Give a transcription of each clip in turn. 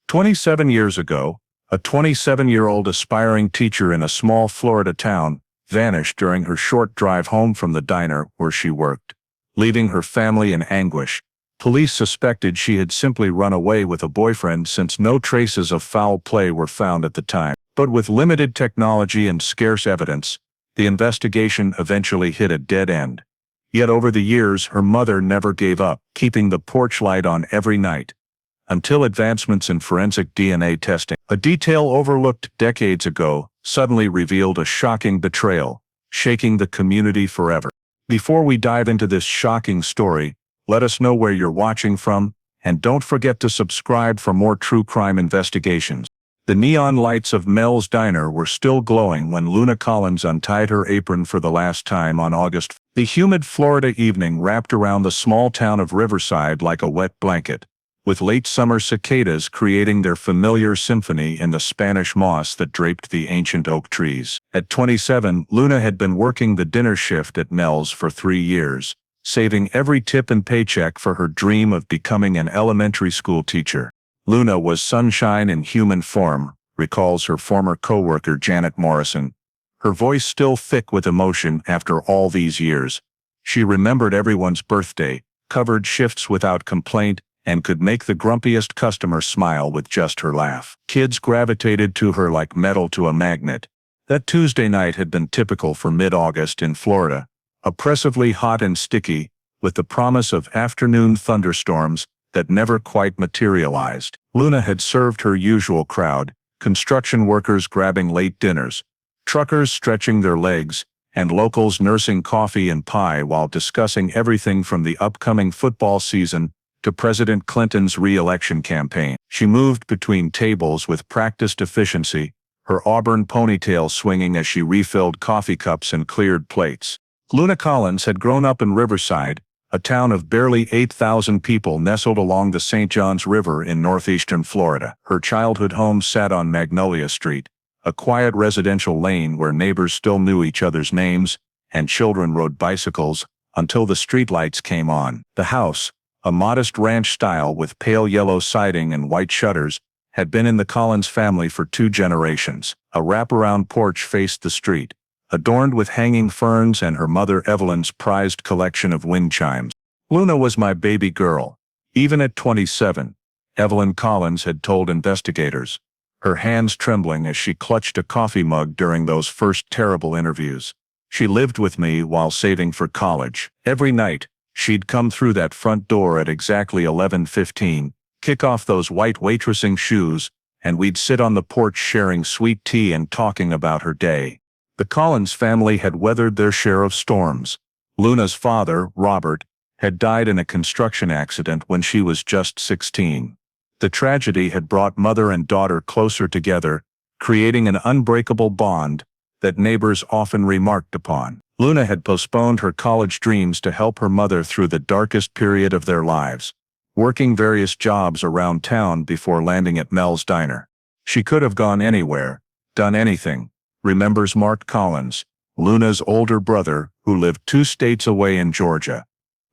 27 years ago, a 27-year-old aspiring teacher in a small Florida town vanished during her short drive home from the diner where she worked, leaving her family in anguish. Police suspected she had simply run away with a boyfriend since no traces of foul play were found at the time. But with limited technology and scarce evidence, the investigation eventually hit a dead end. Yet over the years, her mother never gave up, keeping the porch light on every night. Until advancements in forensic DNA testing, a detail overlooked decades ago, suddenly revealed a shocking betrayal, shaking the community forever. Before we dive into this shocking story, let us know where you're watching from, and don't forget to subscribe for more true crime investigations. The neon lights of Mel's Diner were still glowing when Luna Collins untied her apron for the last time on August 5th. The humid Florida evening wrapped around the small town of Riverside like a wet blanket, with late summer cicadas creating their familiar symphony in the Spanish moss that draped the ancient oak trees. At 27, Luna had been working the dinner shift at Mel's for 3 years, saving every tip and paycheck for her dream of becoming an elementary school teacher. Luna was sunshine in human form, recalls her former co-worker Janet Morrison, her voice still thick with emotion after all these years. She remembered everyone's birthday, covered shifts without complaint, and could make the grumpiest customer smile with just her laugh. Kids gravitated to her like metal to a magnet. That Tuesday night had been typical for mid-August in Florida, oppressively hot and sticky, with the promise of afternoon thunderstorms that never quite materialized. Luna had served her usual crowd, construction workers grabbing late dinners, truckers stretching their legs, and locals nursing coffee and pie while discussing everything from the upcoming football season to President Clinton's re-election campaign. She moved between tables with practiced efficiency, her auburn ponytail swinging as she refilled coffee cups and cleared plates. Luna Collins had grown up in Riverside, a town of barely 8,000 people nestled along the St. Johns River in northeastern Florida. Her childhood home sat on Magnolia Street, a quiet residential lane where neighbors still knew each other's names, and children rode bicycles until the streetlights came on. The house, a modest ranch style with pale yellow siding and white shutters, had been in the Collins family for 2 generations. A wraparound porch faced the street, adorned with hanging ferns and her mother Evelyn's prized collection of wind chimes. Luna was my baby girl. Even at 27, Evelyn Collins had told investigators, her hands trembling as she clutched a coffee mug during those first terrible interviews. She lived with me while saving for college. Every night, she'd come through that front door at exactly 11:15, kick off those white waitressing shoes, and we'd sit on the porch sharing sweet tea and talking about her day. The Collins family had weathered their share of storms. Luna's father, Robert, had died in a construction accident when she was just 16. The tragedy had brought mother and daughter closer together, creating an unbreakable bond that neighbors often remarked upon. Luna had postponed her college dreams to help her mother through the darkest period of their lives, working various jobs around town before landing at Mel's Diner. She could have gone anywhere, done anything, remembers Mark Collins, Luna's older brother who lived 2 states away in Georgia.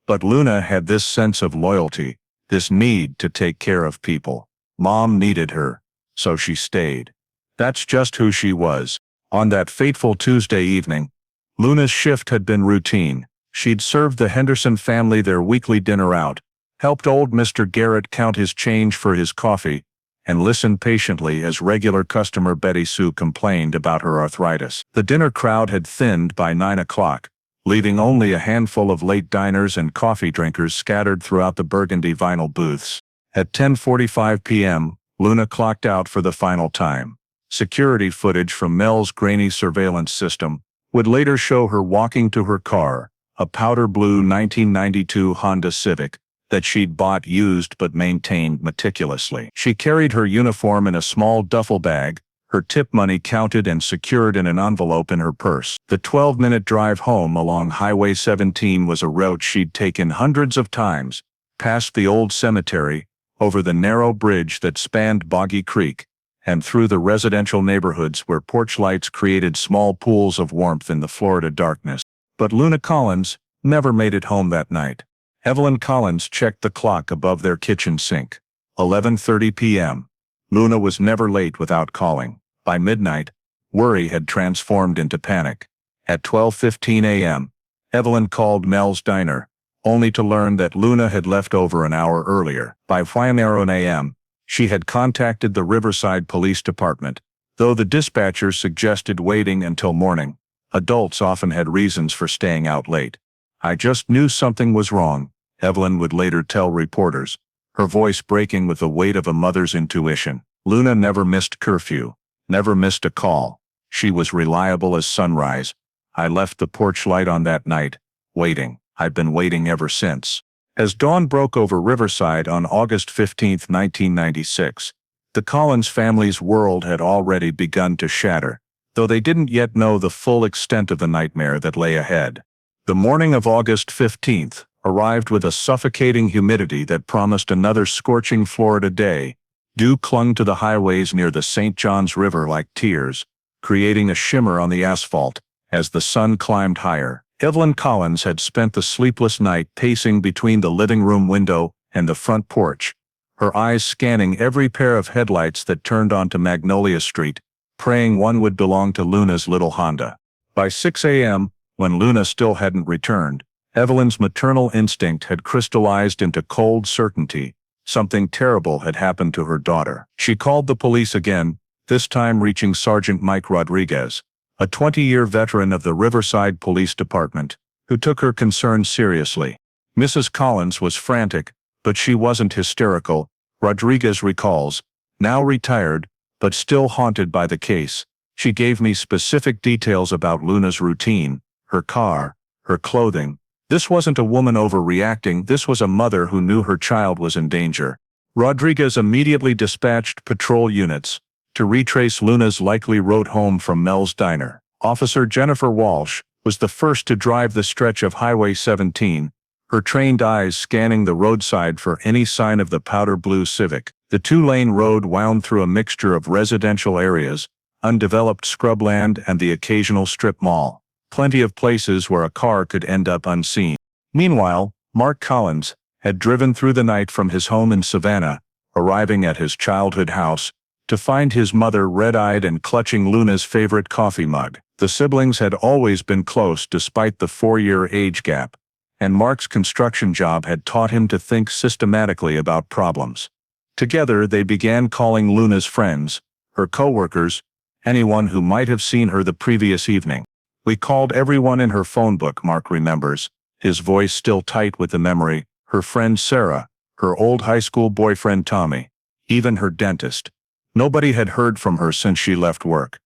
But Luna had this sense of loyalty, this need to take care of people. Mom needed her, so she stayed. That's just who she was. On that fateful Tuesday evening, Luna's shift had been routine. She'd served the Henderson family their weekly dinner out, helped old Mr. Garrett count his change for his coffee, and listened patiently as regular customer Betty Sue complained about her arthritis. The dinner crowd had thinned by 9 o'clock, leaving only a handful of late diners and coffee drinkers scattered throughout the burgundy vinyl booths. At 10:45 p.m., Luna clocked out for the final time. Security footage from Mel's grainy surveillance system would later show her walking to her car, a powder blue 1992 Honda Civic, that she'd bought used but maintained meticulously. She carried her uniform in a small duffel bag, her tip money counted and secured in an envelope in her purse. The 12-minute drive home along Highway 17 was a route she'd taken hundreds of times, past the old cemetery, over the narrow bridge that spanned Boggy Creek, and through the residential neighborhoods where porch lights created small pools of warmth in the Florida darkness. But Luna Collins never made it home that night. Evelyn Collins checked the clock above their kitchen sink. 11:30 p.m. Luna was never late without calling. By midnight, worry had transformed into panic. At 12:15 a.m., Evelyn called Mel's diner, only to learn that Luna had left over an hour earlier. By 5:00 a.m., she had contacted the Riverside Police Department. Though the dispatcher suggested waiting until morning, adults often had reasons for staying out late. "I just knew something was wrong," Evelyn would later tell reporters, her voice breaking with the weight of a mother's intuition. Luna never missed curfew, never missed a call. She was reliable as sunrise. "I left the porch light on that night, waiting. I've been waiting ever since." As dawn broke over Riverside on August 15, 1996, the Collins family's world had already begun to shatter, though they didn't yet know the full extent of the nightmare that lay ahead. The morning of August 15th arrived with a suffocating humidity that promised another scorching Florida day. Dew clung to the highways near the St. Johns River like tears, creating a shimmer on the asphalt as the sun climbed higher. Evelyn Collins had spent the sleepless night pacing between the living room window and the front porch, her eyes scanning every pair of headlights that turned onto Magnolia Street, praying one would belong to Luna's little Honda. By 6 a.m., when Luna still hadn't returned, Evelyn's maternal instinct had crystallized into cold certainty. Something terrible had happened to her daughter. She called the police again, this time reaching Sergeant Mike Rodriguez, a 20-year veteran of the Riverside Police Department, who took her concerns seriously. Mrs. Collins was frantic, but she wasn't hysterical, Rodriguez recalls. Now retired, but still haunted by the case, she gave me specific details about Luna's routine, her car, her clothing. This wasn't a woman overreacting, this was a mother who knew her child was in danger. Rodriguez immediately dispatched patrol units to retrace Luna's likely route home from Mel's diner. Officer Jennifer Walsh was the first to drive the stretch of Highway 17, her trained eyes scanning the roadside for any sign of the powder blue Civic. The two-lane road wound through a mixture of residential areas, undeveloped scrubland, and the occasional strip mall. Plenty of places where a car could end up unseen. Meanwhile, Mark Collins had driven through the night from his home in Savannah, arriving at his childhood house, to find his mother red-eyed and clutching Luna's favorite coffee mug. The siblings had always been close despite the 4-year age gap, and Mark's construction job had taught him to think systematically about problems. Together they began calling Luna's friends, her co-workers, anyone who might have seen her the previous evening. "We called everyone in her phone book," Mark remembers, his voice still tight with the memory, her friend Sarah, her old high school boyfriend Tommy, even her dentist. Nobody had heard from her since she left work.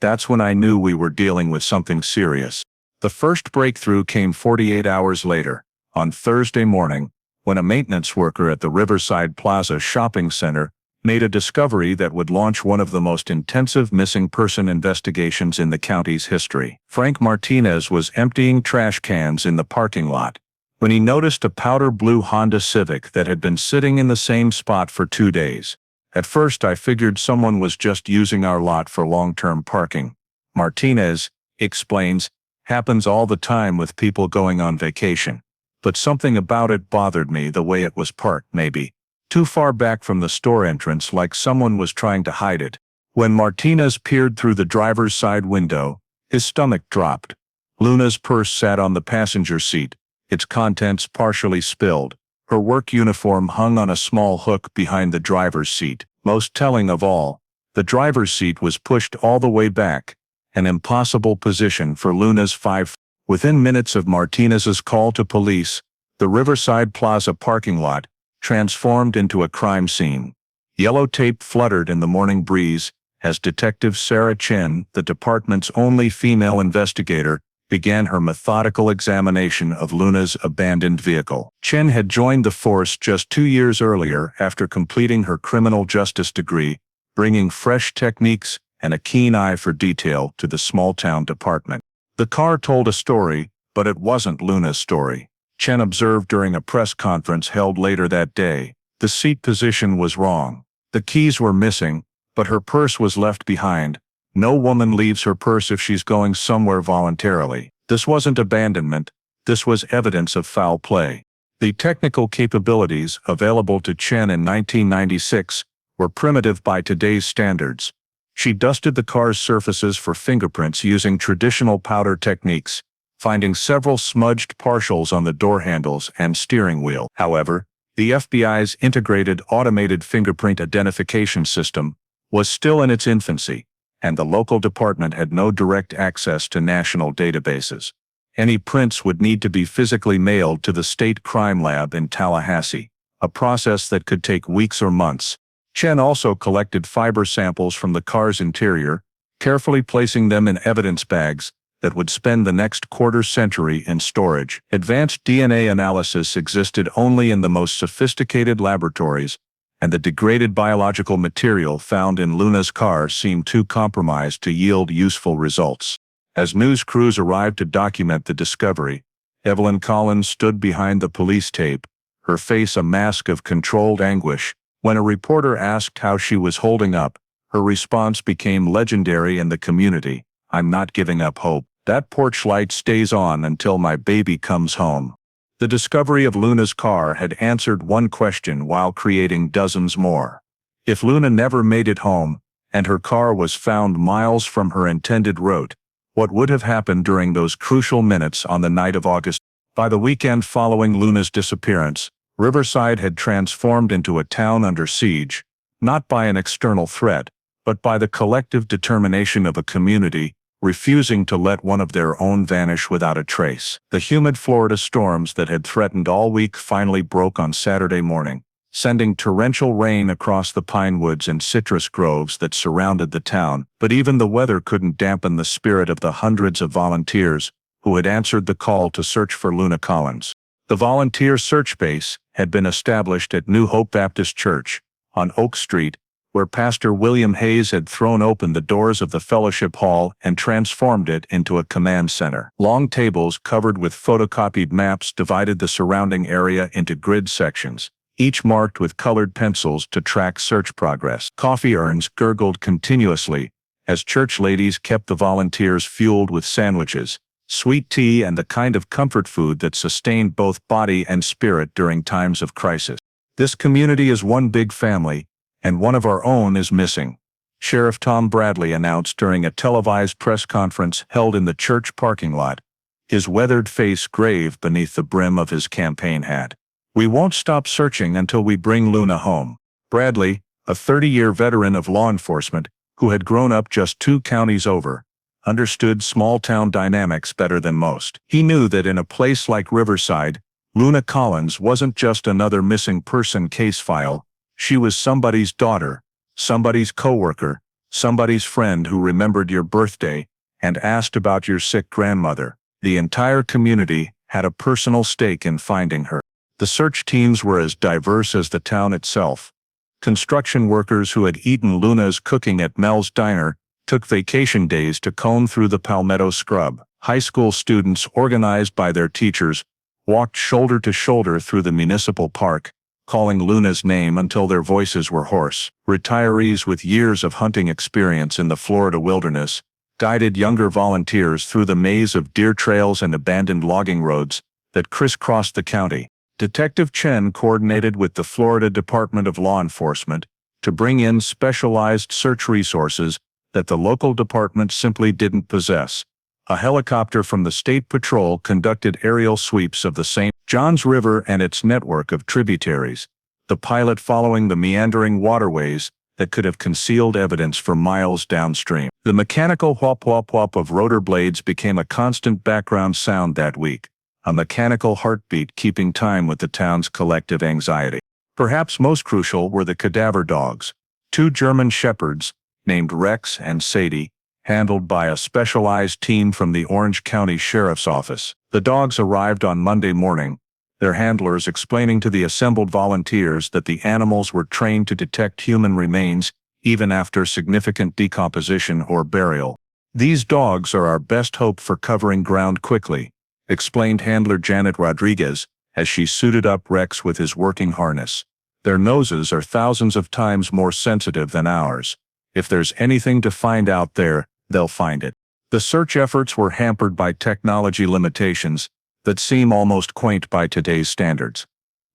That's when I knew we were dealing with something serious. The first breakthrough came 48 hours later, on Thursday morning, when a maintenance worker at the Riverside Plaza shopping center made a discovery that would launch one of the most intensive missing person investigations in the county's history. Frank Martinez was emptying trash cans in the parking lot when he noticed a powder blue Honda Civic that had been sitting in the same spot for 2 days. "At first I figured someone was just using our lot for long-term parking," Martinez explains. "Happens all the time with people going on vacation. But something about it bothered me, the way it was parked, maybe too far back from the store entrance, like someone was trying to hide it." When Martinez peered through the driver's side window, his stomach dropped. Luna's purse sat on the passenger seat, its contents partially spilled. Her work uniform hung on a small hook behind the driver's seat. Most telling of all, the driver's seat was pushed all the way back, an impossible position for Luna's 5. Within minutes of Martinez's call to police, the Riverside Plaza parking lot transformed into a crime scene. Yellow tape fluttered in the morning breeze as Detective Sarah Chen, the department's only female investigator, began her methodical examination of Luna's abandoned vehicle. Chen had joined the force just 2 years earlier after completing her criminal justice degree, bringing fresh techniques and a keen eye for detail to the small-town department. The car told a story, but it wasn't Luna's story. Chen observed during a press conference held later that day. The seat position was wrong. The keys were missing, but her purse was left behind. No woman leaves her purse if she's going somewhere voluntarily. This wasn't abandonment, this was evidence of foul play. The technical capabilities available to Chen in 1996 were primitive by today's standards. She dusted the car's surfaces for fingerprints using traditional powder techniques, finding several smudged partials on the door handles and steering wheel. However, the FBI's integrated automated fingerprint identification system was still in its infancy, and the local department had no direct access to national databases. Any prints would need to be physically mailed to the state crime lab in Tallahassee, a process that could take weeks or months. Chen also collected fiber samples from the car's interior, carefully placing them in evidence bags that would spend the next quarter-century in storage. Advanced DNA analysis existed only in the most sophisticated laboratories, and the degraded biological material found in Luna's car seemed too compromised to yield useful results. As news crews arrived to document the discovery, Evelyn Collins stood behind the police tape, her face a mask of controlled anguish. When a reporter asked how she was holding up, her response became legendary in the community: "I'm not giving up hope. That porch light stays on until my baby comes home." The discovery of Luna's car had answered one question while creating dozens more. If Luna never made it home, and her car was found miles from her intended route, what would have happened during those crucial minutes on the night of August? By the weekend following Luna's disappearance, Riverside had transformed into a town under siege, not by an external threat, but by the collective determination of a community refusing to let one of their own vanish without a trace. The humid Florida storms that had threatened all week finally broke on Saturday morning, sending torrential rain across the pine woods and citrus groves that surrounded the town. But even the weather couldn't dampen the spirit of the hundreds of volunteers who had answered the call to search for Luna Collins. The volunteer search base had been established at New Hope Baptist Church on Oak Street, where Pastor William Hayes had thrown open the doors of the fellowship hall and transformed it into a command center. Long tables covered with photocopied maps divided the surrounding area into grid sections, each marked with colored pencils to track search progress. Coffee urns gurgled continuously as church ladies kept the volunteers fueled with sandwiches, sweet tea, and the kind of comfort food that sustained both body and spirit during times of crisis. "This community is one big family, and one of our own is missing," Sheriff Tom Bradley announced during a televised press conference held in the church parking lot, his weathered face grave beneath the brim of his campaign hat. "We won't stop searching until we bring Luna home." Bradley, a 30-year veteran of law enforcement who had grown up just 2 counties over, understood small-town dynamics better than most. He knew that in a place like Riverside, Luna Collins wasn't just another missing person case file. She was somebody's daughter, somebody's coworker, somebody's friend who remembered your birthday and asked about your sick grandmother. The entire community had a personal stake in finding her. The search teams were as diverse as the town itself. Construction workers who had eaten Luna's cooking at Mel's Diner took vacation days to comb through the palmetto scrub. High school students, organized by their teachers, walked shoulder to shoulder through the municipal park, calling Luna's name until their voices were hoarse. Retirees with years of hunting experience in the Florida wilderness guided younger volunteers through the maze of deer trails and abandoned logging roads that crisscrossed the county. Detective Chen coordinated with the Florida Department of Law Enforcement to bring in specialized search resources that the local department simply didn't possess. A helicopter from the State Patrol conducted aerial sweeps of the St. Johns River and its network of tributaries, the pilot following the meandering waterways that could have concealed evidence for miles downstream. The mechanical whop-whop-whop of rotor blades became a constant background sound that week, a mechanical heartbeat keeping time with the town's collective anxiety. Perhaps most crucial were the cadaver dogs, 2 German shepherds, named Rex and Sadie, handled by a specialized team from the Orange County Sheriff's Office. The dogs arrived on Monday morning, their handlers explaining to the assembled volunteers that the animals were trained to detect human remains even after significant decomposition or burial. "These dogs are our best hope for covering ground quickly," explained handler Janet Rodriguez as she suited up Rex with his working harness. "Their noses are thousands of times more sensitive than ours. If there's anything to find out there, they'll find it." The search efforts were hampered by technology limitations that seem almost quaint by today's standards.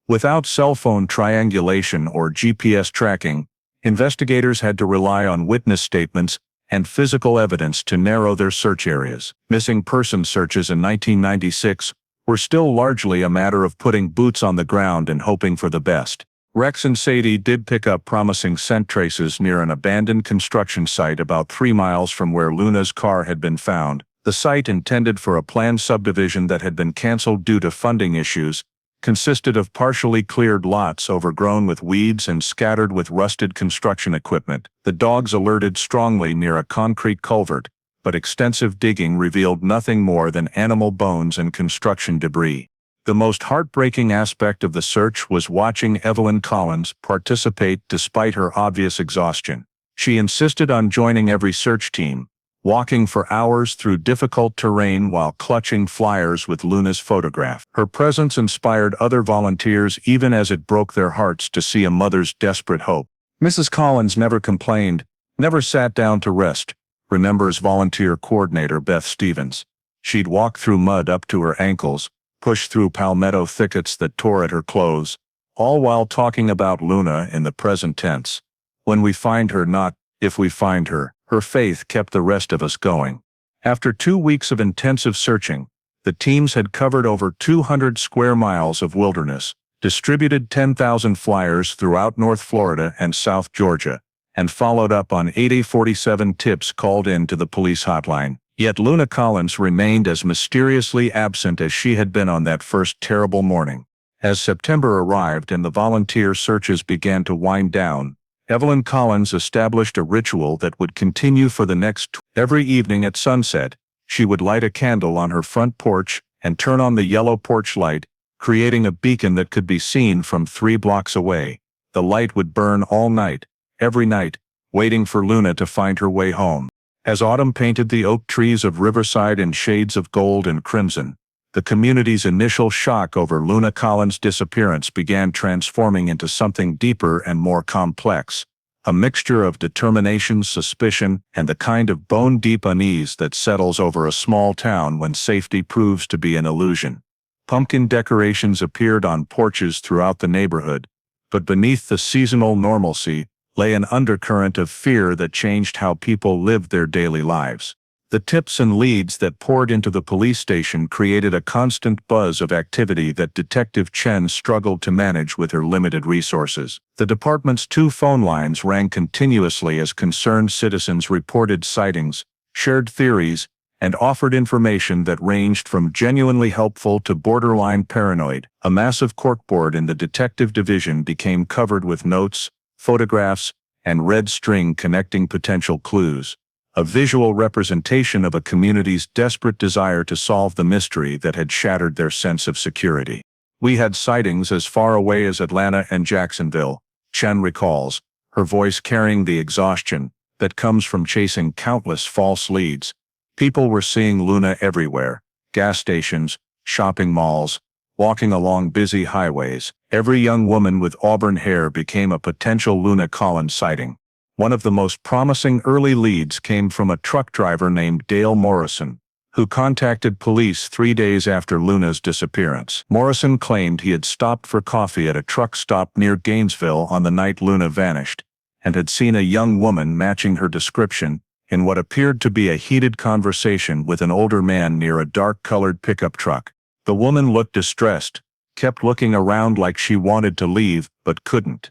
Without cell phone triangulation or GPS tracking, Investigators had to rely on witness statements and physical evidence to narrow their search areas. Missing person searches in 1996 were still largely a matter of putting boots on the ground and hoping for the best. Rex and Sadie did pick up promising scent traces near an abandoned construction site about 3 miles from where Luna's car had been found. The site, intended for a planned subdivision that had been canceled due to funding issues, consisted of partially cleared lots overgrown with weeds and scattered with rusted construction equipment. The dogs alerted strongly near a concrete culvert, but extensive digging revealed nothing more than animal bones and construction debris. The most heartbreaking aspect of the search was watching Evelyn Collins participate despite her obvious exhaustion. She insisted on joining every search team, walking for hours through difficult terrain while clutching flyers with Luna's photograph. Her presence inspired other volunteers even as it broke their hearts to see a mother's desperate hope. Mrs. Collins never complained, never sat down to rest, remembers volunteer coordinator Beth Stevens. She'd walk through mud up to her ankles, push through palmetto thickets that tore at her clothes, all while talking about Luna in the present tense. When we find her, not if we find her. Her faith kept the rest of us going. After 2 weeks of intensive searching, the teams had covered over 200 square miles of wilderness, distributed 10,000 flyers throughout North Florida and South Georgia, and followed up on 47 tips called in to the police hotline. Yet Luna Collins remained as mysteriously absent as she had been on that first terrible morning. As September arrived and the volunteer searches began to wind down, Evelyn Collins established a ritual that would continue for the next. Every evening at sunset, she would light a candle on her front porch and turn on the yellow porch light, creating a beacon that could be seen from 3 blocks away. The light would burn all night, every night, waiting for Luna to find her way home. As autumn painted the oak trees of Riverside in shades of gold and crimson, the community's initial shock over Luna Collins' disappearance began transforming into something deeper and more complex, a mixture of determination, suspicion, and the kind of bone-deep unease that settles over a small town when safety proves to be an illusion. Pumpkin decorations appeared on porches throughout the neighborhood, but beneath the seasonal normalcy lay an undercurrent of fear that changed how people lived their daily lives. The tips and leads that poured into the police station created a constant buzz of activity that Detective Chen struggled to manage with her limited resources. The department's 2 phone lines rang continuously as concerned citizens reported sightings, shared theories, and offered information that ranged from genuinely helpful to borderline paranoid. A massive corkboard in the detective division became covered with notes, photographs, and red string connecting potential clues, a visual representation of a community's desperate desire to solve the mystery that had shattered their sense of security. We had sightings as far away as Atlanta and Jacksonville, Chen recalls, her voice carrying the exhaustion that comes from chasing countless false leads. People were seeing Luna everywhere: gas stations, shopping malls, walking along busy highways. Every young woman with auburn hair became a potential Luna Collins sighting. One of the most promising early leads came from a truck driver named Dale Morrison, who contacted police 3 days after Luna's disappearance. Morrison claimed he had stopped for coffee at a truck stop near Gainesville on the night Luna vanished, and had seen a young woman matching her description in what appeared to be a heated conversation with an older man near a dark-colored pickup truck. The woman looked distressed, kept looking around like she wanted to leave but couldn't.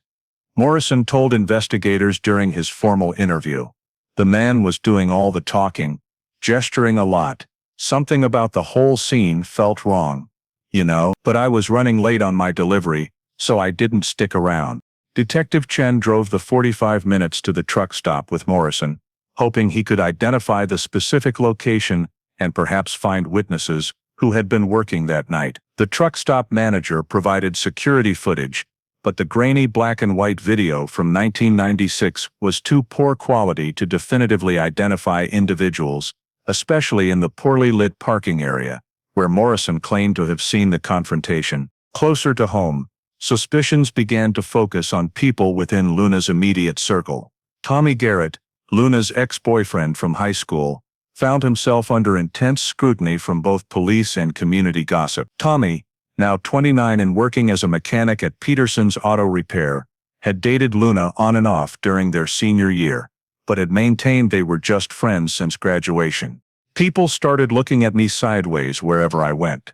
Morrison told investigators during his formal interview. The man was doing all the talking, gesturing a lot. Something about the whole scene felt wrong. You know, but I was running late on my delivery, so I didn't stick around. Detective Chen drove the 45 minutes to the truck stop with Morrison, hoping he could identify the specific location and perhaps find witnesses who had been working that night. The truck stop manager provided security footage, but the grainy black and white video from 1996 was too poor quality to definitively identify individuals, especially in the poorly lit parking area, where Morrison claimed to have seen the confrontation. Closer to home, suspicions began to focus on people within Luna's immediate circle. Tommy Garrett, Luna's ex-boyfriend from high school, found himself under intense scrutiny from both police and community gossip. Tommy, now 29 and working as a mechanic at Peterson's Auto Repair, had dated Luna on and off during their senior year, but had maintained they were just friends since graduation. People started looking at me sideways wherever I went.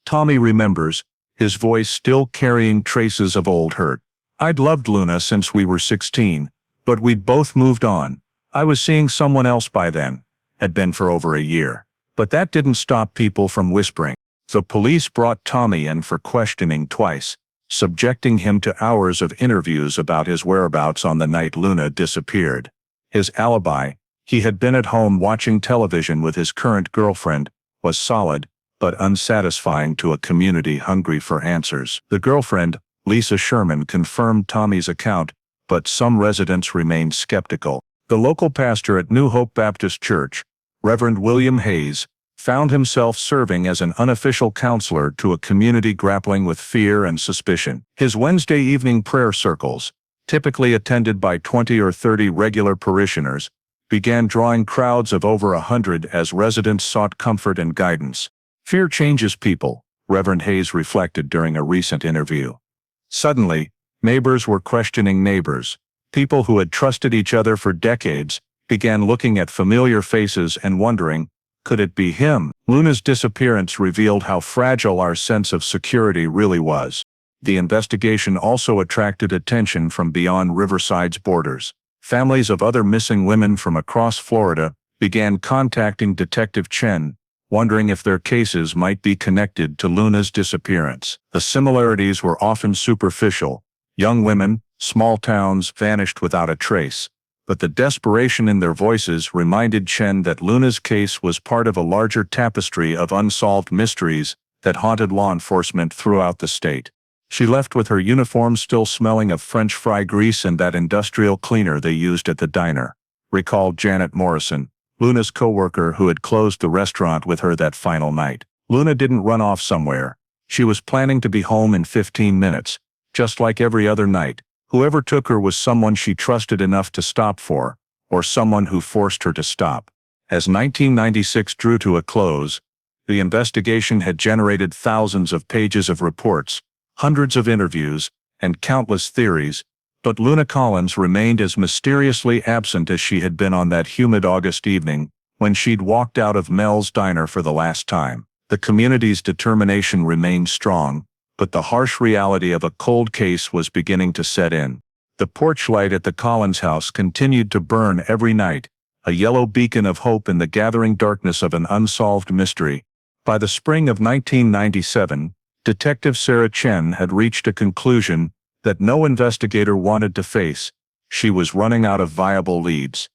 Tommy remembers, his voice still carrying traces of old hurt. I'd loved Luna since we were 16, but we'd both moved on. I was seeing someone else by then, had been for over a year. But that didn't stop people from whispering. The police brought Tommy in for questioning twice, subjecting him to hours of interviews about his whereabouts on the night Luna disappeared. His alibi, he had been at home watching television with his current girlfriend, was solid, but unsatisfying to a community hungry for answers. The girlfriend, Lisa Sherman, confirmed Tommy's account, but some residents remained skeptical. The local pastor at New Hope Baptist Church, Reverend William Hayes, found himself serving as an unofficial counselor to a community grappling with fear and suspicion. His Wednesday evening prayer circles, typically attended by 20 or 30 regular parishioners, began drawing crowds of over 100 as residents sought comfort and guidance. Fear changes people, Reverend Hayes reflected during a recent interview. Suddenly, neighbors were questioning neighbors. People who had trusted each other for decades began looking at familiar faces and wondering, could it be him? Luna's disappearance revealed how fragile our sense of security really was. The investigation also attracted attention from beyond Riverside's borders. Families of other missing women from across Florida began contacting Detective Chen, wondering if their cases might be connected to Luna's disappearance. The similarities were often superficial. Young women, small towns vanished without a trace. But the desperation in their voices reminded Chen that Luna's case was part of a larger tapestry of unsolved mysteries that haunted law enforcement throughout the state. She left with her uniform still smelling of French fry grease and that industrial cleaner they used at the diner, recalled Janet Morrison, Luna's co-worker who had closed the restaurant with her that final night. Luna didn't run off somewhere. She was planning to be home in 15 minutes, just like every other night. Whoever took her was someone she trusted enough to stop for, or someone who forced her to stop. As 1996 drew to a close, the investigation had generated thousands of pages of reports, hundreds of interviews, and countless theories, but Luna Collins remained as mysteriously absent as she had been on that humid August evening when she'd walked out of Mel's diner for the last time. The community's determination remained strong, but the harsh reality of a cold case was beginning to set in. The porch light at the Collins house continued to burn every night, a yellow beacon of hope in the gathering darkness of an unsolved mystery. By the spring of 1997, Detective Sarah Chen had reached a conclusion that no investigator wanted to face. She was running out of viable leads.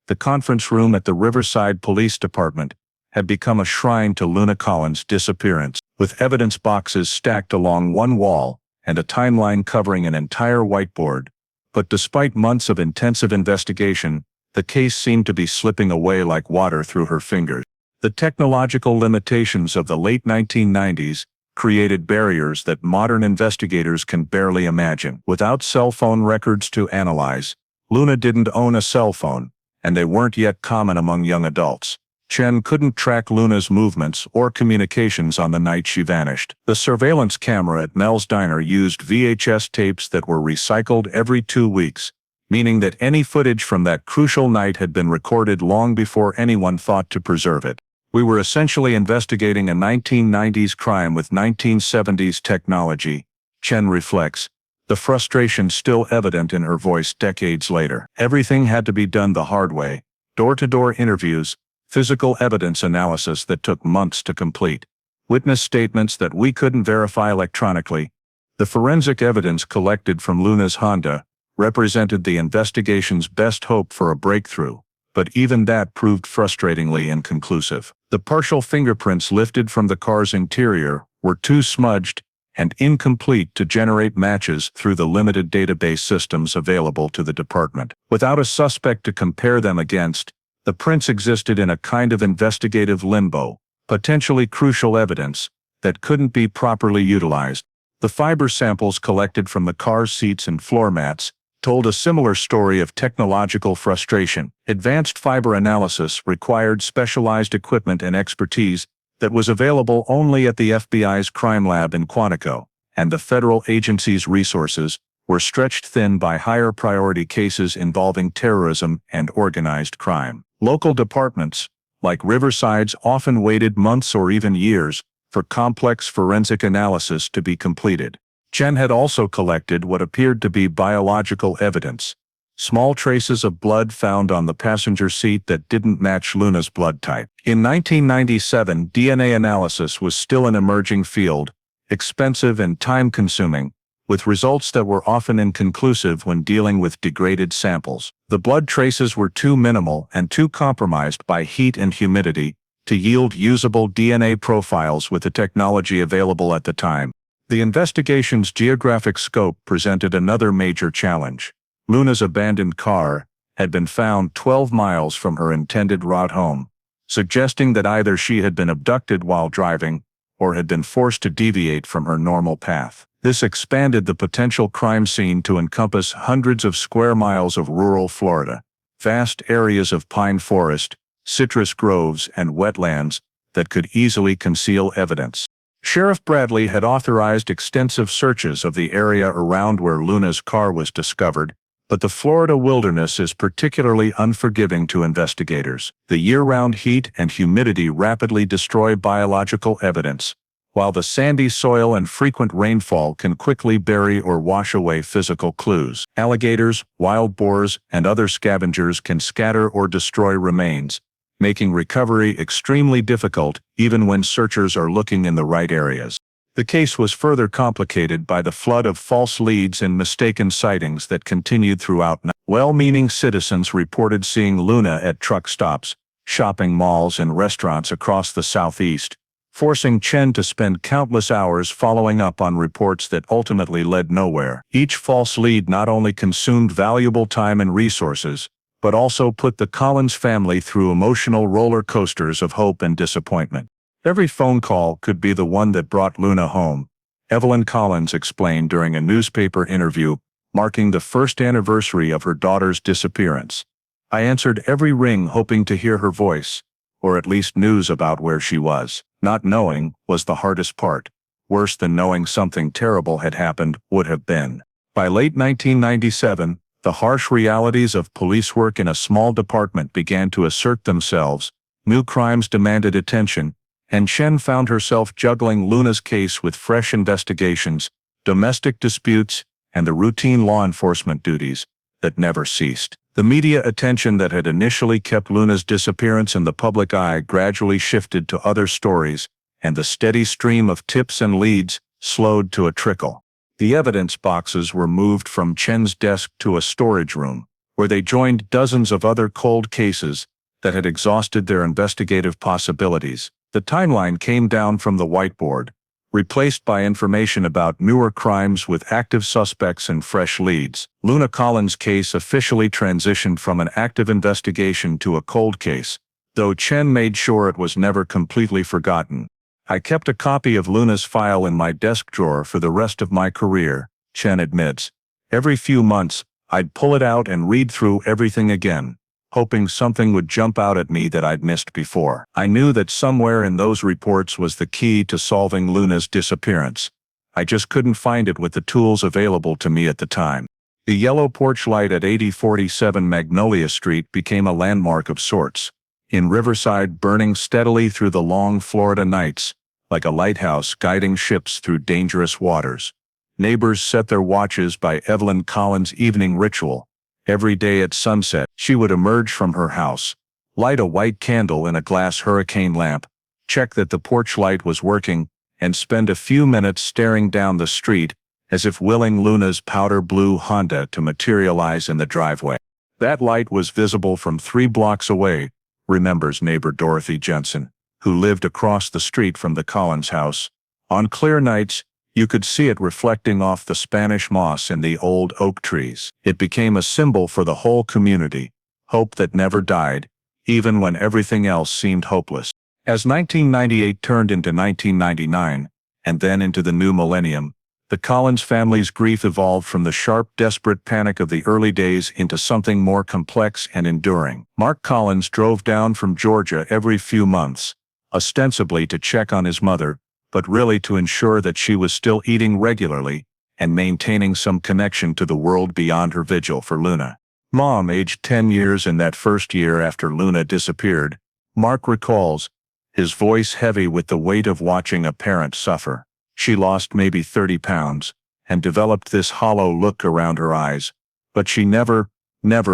The conference room at the Riverside Police Department had become a shrine to Luna Collins' disappearance, with evidence boxes stacked along one wall and a timeline covering an entire whiteboard. But despite months of intensive investigation, the case seemed to be slipping away like water through her fingers. The technological limitations of the late 1990s created barriers that modern investigators can barely imagine. Without cell phone records to analyze, Luna didn't own a cell phone, and they weren't yet common among young adults. Chen couldn't track Luna's movements or communications on the night she vanished. The surveillance camera at Mel's diner used VHS tapes that were recycled every 2 weeks, meaning that any footage from that crucial night had been recorded long before anyone thought to preserve it. We were essentially investigating a 1990s crime with 1970s technology, Chen reflects, the frustration still evident in her voice decades later. Everything had to be done the hard way. Door-to-door interviews, physical evidence analysis that took months to complete, witness statements that we couldn't verify electronically. The forensic evidence collected from Luna's Honda represented the investigation's best hope for a breakthrough, but even that proved frustratingly inconclusive. The partial fingerprints lifted from the car's interior were too smudged and incomplete to generate matches through the limited database systems available to the department. Without a suspect to compare them against, the prints existed in a kind of investigative limbo, potentially crucial evidence that couldn't be properly utilized. The fiber samples collected from the car's seats and floor mats told a similar story of technological frustration. Advanced fiber analysis required specialized equipment and expertise that was available only at the FBI's crime lab in Quantico, and the federal agency's resources were stretched thin by higher priority cases involving terrorism and organized crime. Local departments, like Riverside's, often waited months or even years for complex forensic analysis to be completed. Chen had also collected what appeared to be biological evidence, small traces of blood found on the passenger seat that didn't match Luna's blood type. In 1997, DNA analysis was still an emerging field, expensive and time-consuming, with results that were often inconclusive when dealing with degraded samples. The blood traces were too minimal and too compromised by heat and humidity to yield usable DNA profiles with the technology available at the time. The investigation's geographic scope presented another major challenge. Luna's abandoned car had been found 12 miles from her intended route home, suggesting that either she had been abducted while driving or had been forced to deviate from her normal path. This expanded the potential crime scene to encompass hundreds of square miles of rural Florida, vast areas of pine forest, citrus groves, and wetlands that could easily conceal evidence. Sheriff Bradley had authorized extensive searches of the area around where Luna's car was discovered, but the Florida wilderness is particularly unforgiving to investigators. The year-round heat and humidity rapidly destroy biological evidence, while the sandy soil and frequent rainfall can quickly bury or wash away physical clues. Alligators, wild boars, and other scavengers can scatter or destroy remains, making recovery extremely difficult even when searchers are looking in the right areas. The case was further complicated by the flood of false leads and mistaken sightings that continued throughout. Well-meaning citizens reported seeing Luna at truck stops, shopping malls, and restaurants across the Southeast, forcing Chen to spend countless hours following up on reports that ultimately led nowhere. Each false lead not only consumed valuable time and resources, but also put the Collins family through emotional roller coasters of hope and disappointment. Every phone call could be the one that brought Luna home, Evelyn Collins explained during a newspaper interview marking the first anniversary of her daughter's disappearance. I answered every ring hoping to hear her voice, or at least news about where she was. Not knowing was the hardest part. Worse than knowing something terrible had happened would have been. By late 1997, the harsh realities of police work in a small department began to assert themselves. New crimes demanded attention, and Chen found herself juggling Luna's case with fresh investigations, domestic disputes, and the routine law enforcement duties that never ceased. The media attention that had initially kept Luna's disappearance in the public eye gradually shifted to other stories, and the steady stream of tips and leads slowed to a trickle. The evidence boxes were moved from Chen's desk to a storage room, where they joined dozens of other cold cases that had exhausted their investigative possibilities. The timeline came down from the whiteboard, replaced by information about newer crimes with active suspects and fresh leads. Luna Collins' case officially transitioned from an active investigation to a cold case, though Chen made sure it was never completely forgotten. I kept a copy of Luna's file in my desk drawer for the rest of my career, Chen admits. Every few months, I'd pull it out and read through everything again, hoping something would jump out at me that I'd missed before. I knew that somewhere in those reports was the key to solving Luna's disappearance. I just couldn't find it with the tools available to me at the time. The yellow porch light at 8047 Magnolia Street became a landmark of sorts, in Riverside, burning steadily through the long Florida nights, like a lighthouse guiding ships through dangerous waters. Neighbors set their watches by Evelyn Collins' evening ritual. Every day at sunset, she would emerge from her house, light a white candle in a glass hurricane lamp, check that the porch light was working, and spend a few minutes staring down the street, as if willing Luna's powder blue Honda to materialize in the driveway. That light was visible from 3 blocks away, remembers neighbor Dorothy Jensen, who lived across the street from the Collins house. On clear nights, you could see it reflecting off the Spanish moss in the old oak trees. It became a symbol for the whole community, hope that never died, even when everything else seemed hopeless. As 1998 turned into 1999, and then into the new millennium, the Collins family's grief evolved from the sharp, desperate panic of the early days into something more complex and enduring. Mark Collins drove down from Georgia every few months, ostensibly to check on his mother, but really to ensure that she was still eating regularly and maintaining some connection to the world beyond her vigil for Luna. Mom, aged 10 years in that first year after Luna disappeared, Mark recalls, his voice heavy with the weight of watching a parent suffer. She lost maybe 30 pounds and developed this hollow look around her eyes, but she never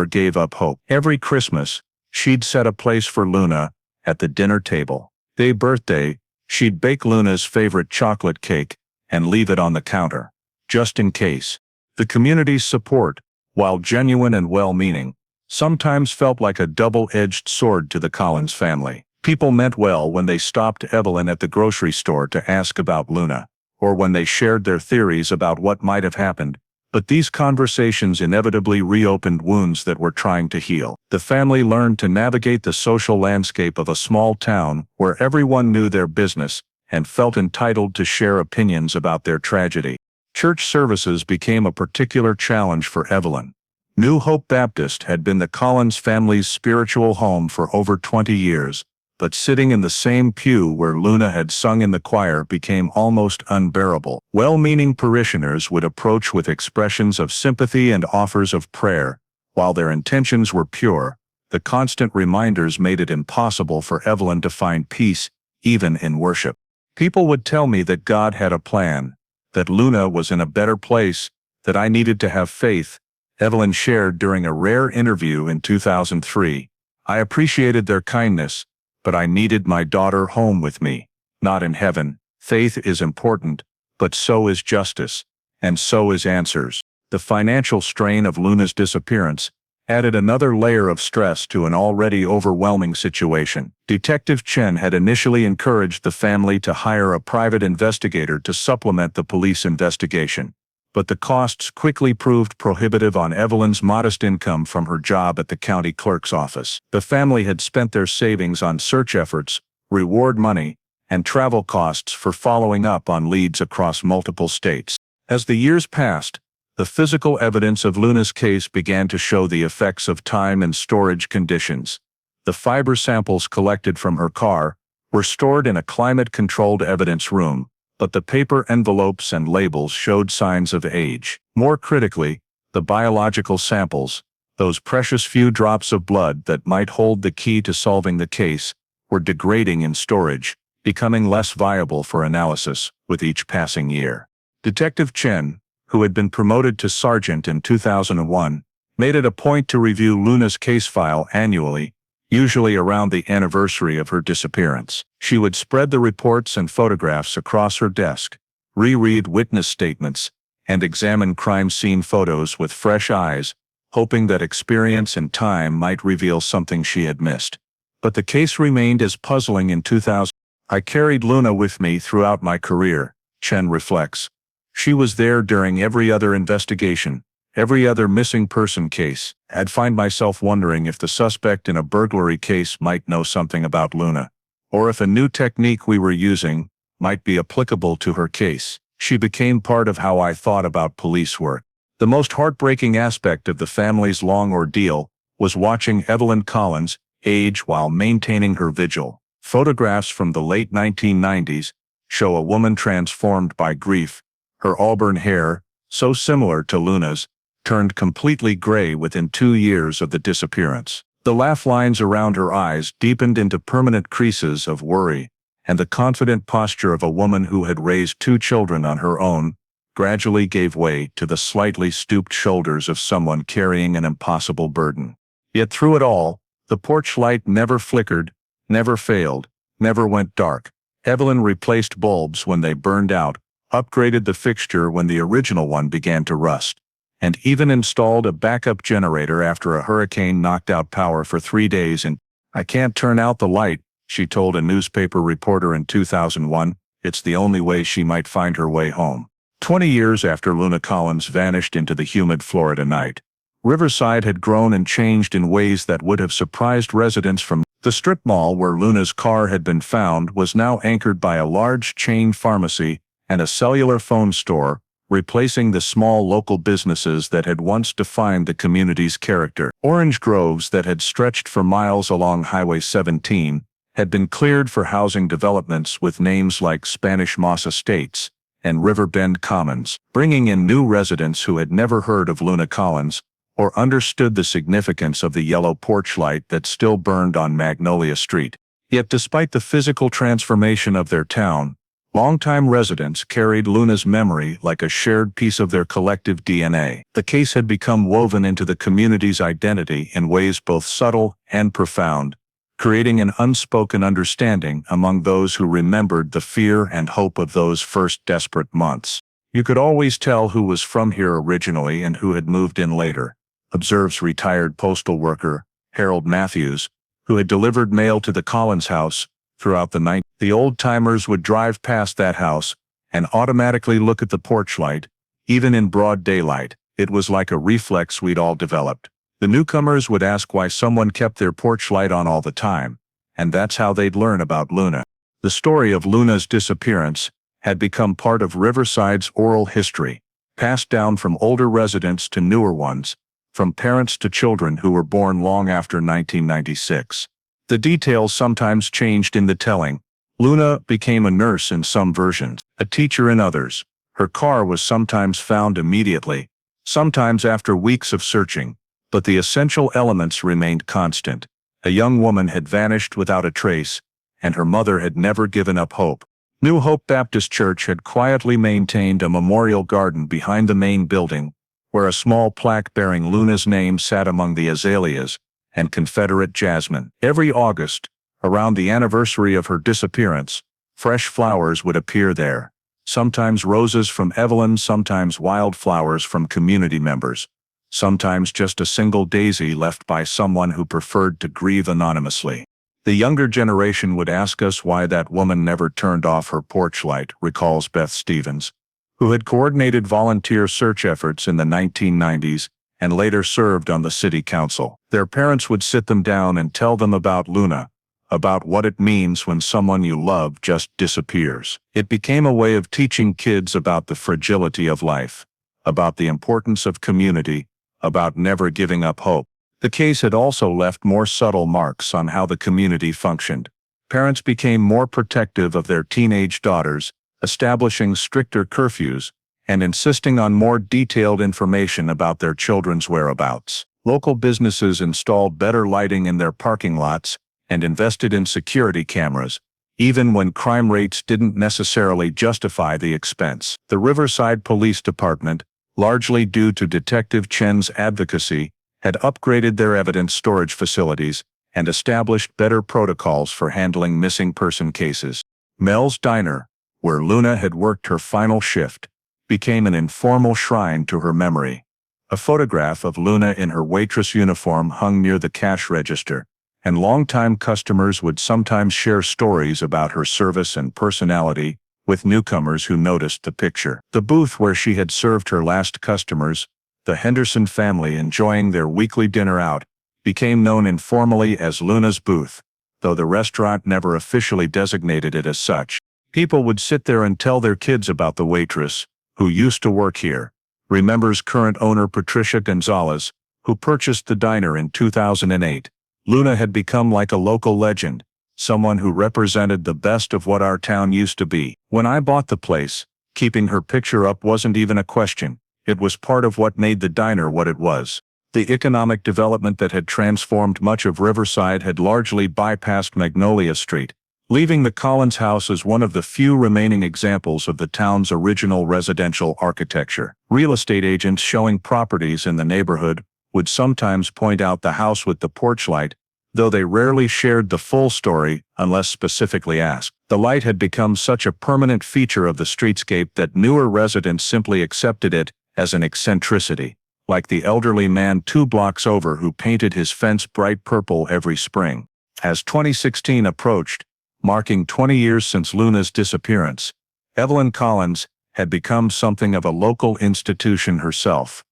gave up hope. Every Christmas, she'd set a place for Luna at the dinner table. Day birthday, she'd bake Luna's favorite chocolate cake and leave it on the counter, just in case. The community's support, while genuine and well-meaning, sometimes felt like a double-edged sword to the Collins family. People meant well when they stopped Evelyn at the grocery store to ask about Luna, or when they shared their theories about what might have happened, but these conversations inevitably reopened wounds that were trying to heal. The family learned to navigate the social landscape of a small town where everyone knew their business and felt entitled to share opinions about their tragedy. Church services became a particular challenge for Evelyn. New Hope Baptist had been the Collins family's spiritual home for over 20 years, but sitting in the same pew where Luna had sung in the choir became almost unbearable. Well-meaning parishioners would approach with expressions of sympathy and offers of prayer. While their intentions were pure, the constant reminders made it impossible for Evelyn to find peace, even in worship. People would tell me that God had a plan, that Luna was in a better place, that I needed to have faith, Evelyn shared during a rare interview in 2003. I appreciated their kindness, but I needed my daughter home with me, not in heaven. Faith is important, but so is justice, and so is answers. The financial strain of Luna's disappearance added another layer of stress to an already overwhelming situation. Detective Chen had initially encouraged the family to hire a private investigator to supplement the police investigation, but the costs quickly proved prohibitive on Evelyn's modest income from her job at the county clerk's office. The family had spent their savings on search efforts, reward money, and travel costs for following up on leads across multiple states. As the years passed, the physical evidence of Luna's case began to show the effects of time and storage conditions. The fiber samples collected from her car were stored in a climate-controlled evidence room, but the paper envelopes and labels showed signs of age. More critically, the biological samples, those precious few drops of blood that might hold the key to solving the case, were degrading in storage, becoming less viable for analysis with each passing year. Detective Chen, who had been promoted to sergeant in 2001, made it a point to review Luna's case file annually, usually around the anniversary of her disappearance. She would spread the reports and photographs across her desk, reread witness statements, and examine crime scene photos with fresh eyes, hoping that experience and time might reveal something she had missed. But the case remained as puzzling in 2000. I carried Luna with me throughout my career, Chen reflects. She was there during every other investigation, every other missing person case. I'd find myself wondering if the suspect in a burglary case might know something about Luna, or if a new technique we were using might be applicable to her case. She became part of how I thought about police work. The most heartbreaking aspect of the family's long ordeal was watching Evelyn Collins age while maintaining her vigil. Photographs from the late 1990s show a woman transformed by grief. Her auburn hair, so similar to Luna's, turned completely gray within 2 years of the disappearance. The laugh lines around her eyes deepened into permanent creases of worry, and the confident posture of a woman who had raised 2 children on her own gradually gave way to the slightly stooped shoulders of someone carrying an impossible burden. Yet through it all, the porch light never flickered, never failed, never went dark. Evelyn replaced bulbs when they burned out, upgraded the fixture when the original one began to rust, and even installed a backup generator after a hurricane knocked out power for 3 days. And I can't turn out the light, she told a newspaper reporter in 2001. It's the only way she might find her way home. 20 years after Luna Collins vanished into the humid Florida night, Riverside had grown and changed in ways that would have surprised residents. From the strip mall where Luna's car had been found was now anchored by a large chain pharmacy and a cellular phone store, replacing the small local businesses that had once defined the community's character. Orange groves that had stretched for miles along Highway 17 had been cleared for housing developments with names like Spanish Moss Estates and Riverbend Commons, bringing in new residents who had never heard of Luna Collins or understood the significance of the yellow porch light that still burned on Magnolia Street. Yet despite the physical transformation of their town, longtime residents carried Luna's memory like a shared piece of their collective DNA. The case had become woven into the community's identity in ways both subtle and profound, creating an unspoken understanding among those who remembered the fear and hope of those first desperate months. You could always tell who was from here originally and who had moved in later, observes retired postal worker Harold Matthews, who had delivered mail to the Collins house throughout the night. The old-timers would drive past that house and automatically look at the porch light, even in broad daylight. It was like a reflex we'd all developed. The newcomers would ask why someone kept their porch light on all the time, and that's how they'd learn about Luna. The story of Luna's disappearance had become part of Riverside's oral history, passed down from older residents to newer ones, from parents to children who were born long after 1996. The details sometimes changed in the telling. Luna became a nurse in some versions, a teacher in others. Her car was sometimes found immediately, sometimes after weeks of searching, but the essential elements remained constant. A young woman had vanished without a trace, and her mother had never given up hope. New Hope Baptist Church had quietly maintained a memorial garden behind the main building, where a small plaque bearing Luna's name sat among the azaleas and Confederate jasmine. Every August, around the anniversary of her disappearance, fresh flowers would appear there, sometimes roses from Evelyn, sometimes wildflowers from community members, sometimes just a single daisy left by someone who preferred to grieve anonymously. The younger generation would ask us why that woman never turned off her porch light, recalls Beth Stevens, who had coordinated volunteer search efforts in the 1990s and later served on the city council. Their parents would sit them down and tell them about Luna, about what it means when someone you love just disappears. It became a way of teaching kids about the fragility of life, about the importance of community, about never giving up hope. The case had also left more subtle marks on how the community functioned. Parents became more protective of their teenage daughters, establishing stricter curfews, and insisting on more detailed information about their children's whereabouts. Local businesses installed better lighting in their parking lots and invested in security cameras, even when crime rates didn't necessarily justify the expense. The Riverside Police Department, largely due to Detective Chen's advocacy, had upgraded their evidence storage facilities and established better protocols for handling missing person cases. Mel's Diner, where Luna had worked her final shift, became an informal shrine to her memory. A photograph of Luna in her waitress uniform hung near the cash register, and longtime customers would sometimes share stories about her service and personality with newcomers who noticed the picture. The booth where she had served her last customers, the Henderson family enjoying their weekly dinner out, became known informally as Luna's booth, though the restaurant never officially designated it as such. People would sit there and tell their kids about the waitress, who used to work here, remembers current owner Patricia Gonzalez, who purchased the diner in 2008. Luna had become like a local legend, someone who represented the best of what our town used to be. When I bought the place, keeping her picture up wasn't even a question. It was part of what made the diner what it was. The economic development that had transformed much of Riverside had largely bypassed Magnolia Street, leaving the Collins house as one of the few remaining examples of the town's original residential architecture. Real estate agents showing properties in the neighborhood would sometimes point out the house with the porch light, though they rarely shared the full story unless specifically asked. The light had become such a permanent feature of the streetscape that newer residents simply accepted it as an eccentricity, like the elderly man 2 blocks over who painted his fence bright purple every spring. As 2016 approached, marking 20 years since Luna's disappearance, Evelyn Collins had become something of a local institution herself.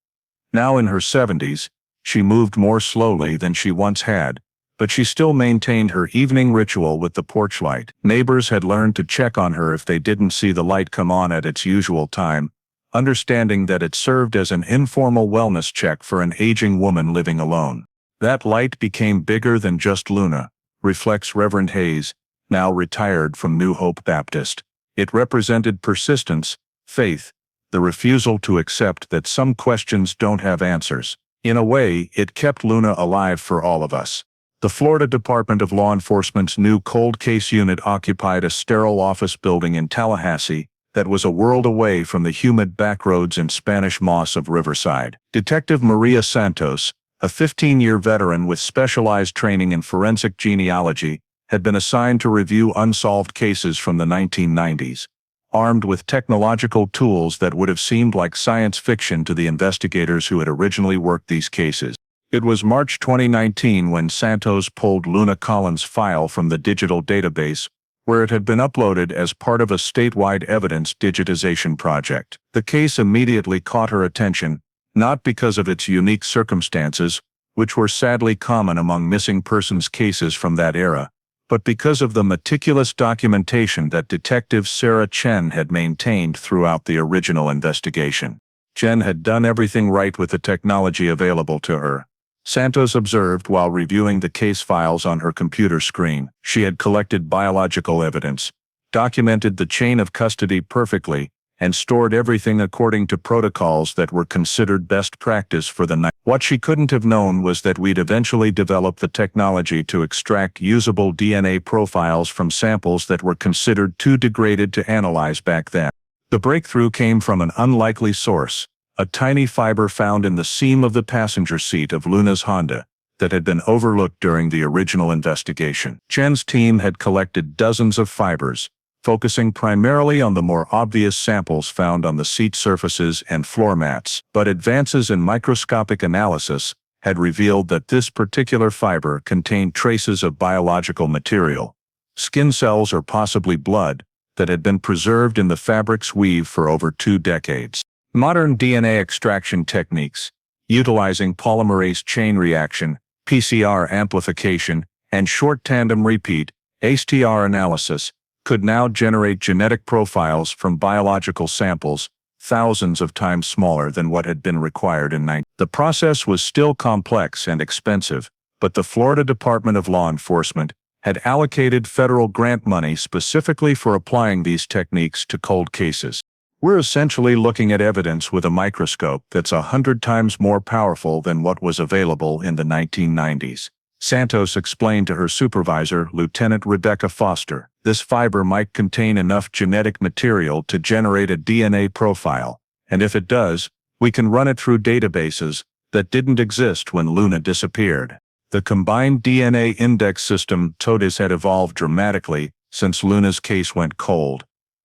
Now in her 70s, she moved more slowly than she once had, but she still maintained her evening ritual with the porch light. Neighbors had learned to check on her if they didn't see the light come on at its usual time, understanding that it served as an informal wellness check for an aging woman living alone. That light became bigger than just Luna, reflects Reverend Hayes, now retired from New Hope Baptist. It represented persistence, Faith, the refusal to accept that some questions don't have answers. In a way, it kept Luna alive for all of us. The Florida Department of Law Enforcement's new cold case unit occupied a sterile office building in Tallahassee that was a world away from the humid backroads and Spanish moss of Riverside. Detective Maria Santos, a 15-year veteran with specialized training in forensic genealogy, had been assigned to review unsolved cases from the 1990s. Armed with technological tools that would have seemed like science fiction to the investigators who had originally worked these cases. It was March 2019 when Santos pulled Luna Collins' file from the digital database, where it had been uploaded as part of a statewide evidence digitization project. The case immediately caught her attention, not because of its unique circumstances, which were sadly common among missing persons cases from that era, but because of the meticulous documentation that Detective Sarah Chen had maintained throughout the original investigation. Chen had done everything right with the technology available to her. Santos observed while reviewing the case files on her computer screen. She had collected biological evidence, documented the chain of custody perfectly, and stored everything according to protocols that were considered best practice for the night. What she couldn't have known was that we'd eventually develop the technology to extract usable DNA profiles from samples that were considered too degraded to analyze back then. The breakthrough came from an unlikely source, a tiny fiber found in the seam of the passenger seat of Luna's Honda that had been overlooked during the original investigation. Chen's team had collected dozens of fibers, focusing primarily on the more obvious samples found on the seat surfaces and floor mats, but advances in microscopic analysis had revealed that this particular fiber contained traces of biological material, skin cells or possibly blood, that had been preserved in the fabric's weave for over 2 decades. Modern DNA extraction techniques, utilizing polymerase chain reaction, PCR amplification, and short tandem repeat, HTR analysis, could now generate genetic profiles from biological samples, thousands of times smaller than what had been required in 19. The process was still complex and expensive, but the Florida Department of Law Enforcement had allocated federal grant money specifically for applying these techniques to cold cases. We're essentially looking at evidence with a microscope that's 100 times more powerful than what was available in the 1990s. Santos explained to her supervisor, Lieutenant Rebecca Foster, this fiber might contain enough genetic material to generate a DNA profile, and if it does, we can run it through databases that didn't exist when Luna disappeared. The combined DNA index system TODIS had evolved dramatically since Luna's case went cold.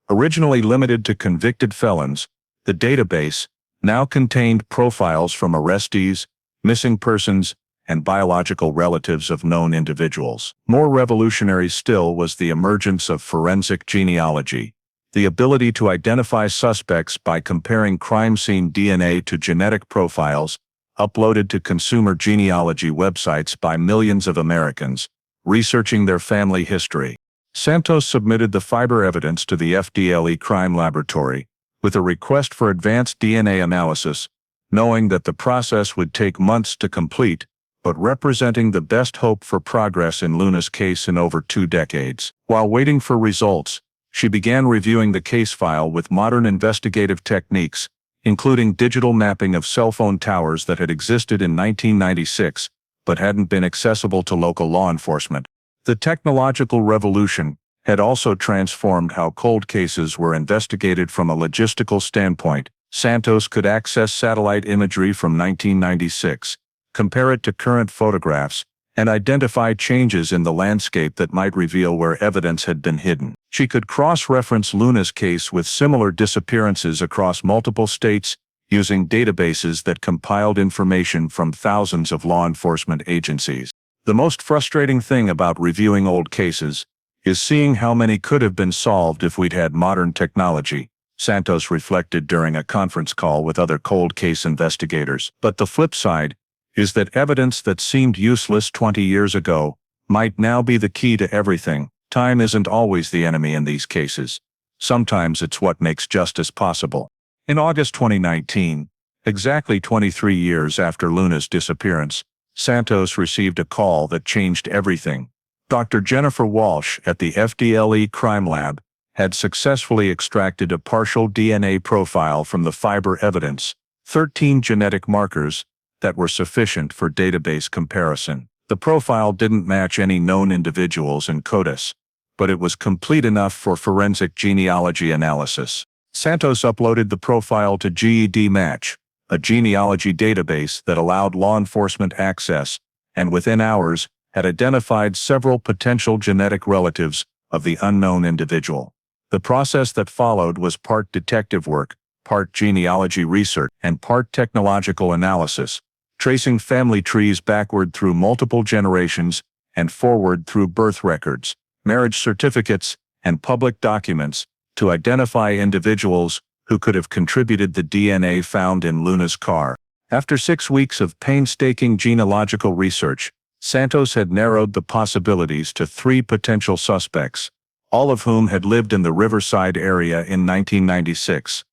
Originally limited to convicted felons, the database now contained profiles from arrestees, missing persons, and biological relatives of known individuals. More revolutionary still was the emergence of forensic genealogy, the ability to identify suspects by comparing crime scene DNA to genetic profiles uploaded to consumer genealogy websites by millions of Americans, researching their family history. Santos submitted the fiber evidence to the FDLE crime laboratory with a request for advanced DNA analysis, knowing that the process would take months to complete, but representing the best hope for progress in Luna's case in over 2 decades. While waiting for results, she began reviewing the case file with modern investigative techniques, including digital mapping of cell phone towers that had existed in 1996 but hadn't been accessible to local law enforcement. The technological revolution had also transformed how cold cases were investigated from a logistical standpoint. Santos could access satellite imagery from 1996, compare it to current photographs, and identify changes in the landscape that might reveal where evidence had been hidden. She could cross-reference Luna's case with similar disappearances across multiple states using databases that compiled information from thousands of law enforcement agencies. The most frustrating thing about reviewing old cases is seeing how many could have been solved if we'd had modern technology, Santos reflected during a conference call with other cold case investigators. But the flip side is that evidence that seemed useless 20 years ago might now be the key to everything. Time isn't always the enemy in these cases. Sometimes it's what makes justice possible. In August 2019, exactly 23 years after Luna's disappearance, Santos received a call that changed everything. Dr. Jennifer Walsh at the FDLE Crime Lab had successfully extracted a partial DNA profile from the fiber evidence, 13 genetic markers, that were sufficient for database comparison. The profile didn't match any known individuals in CODIS, but it was complete enough for forensic genealogy analysis. Santos uploaded the profile to GEDmatch, a genealogy database that allowed law enforcement access, and within hours had identified several potential genetic relatives of the unknown individual. The process that followed was part detective work, part genealogy research, and part technological analysis, tracing family trees backward through multiple generations and forward through birth records, marriage certificates, and public documents to identify individuals who could have contributed the DNA found in Luna's car. After 6 weeks of painstaking genealogical research, Santos had narrowed the possibilities to 3 potential suspects, all of whom had lived in the Riverside area in 1996.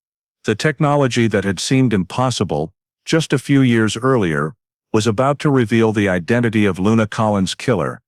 The technology that had seemed impossible just a few years earlier was about to reveal the identity of Luna Collins' killer.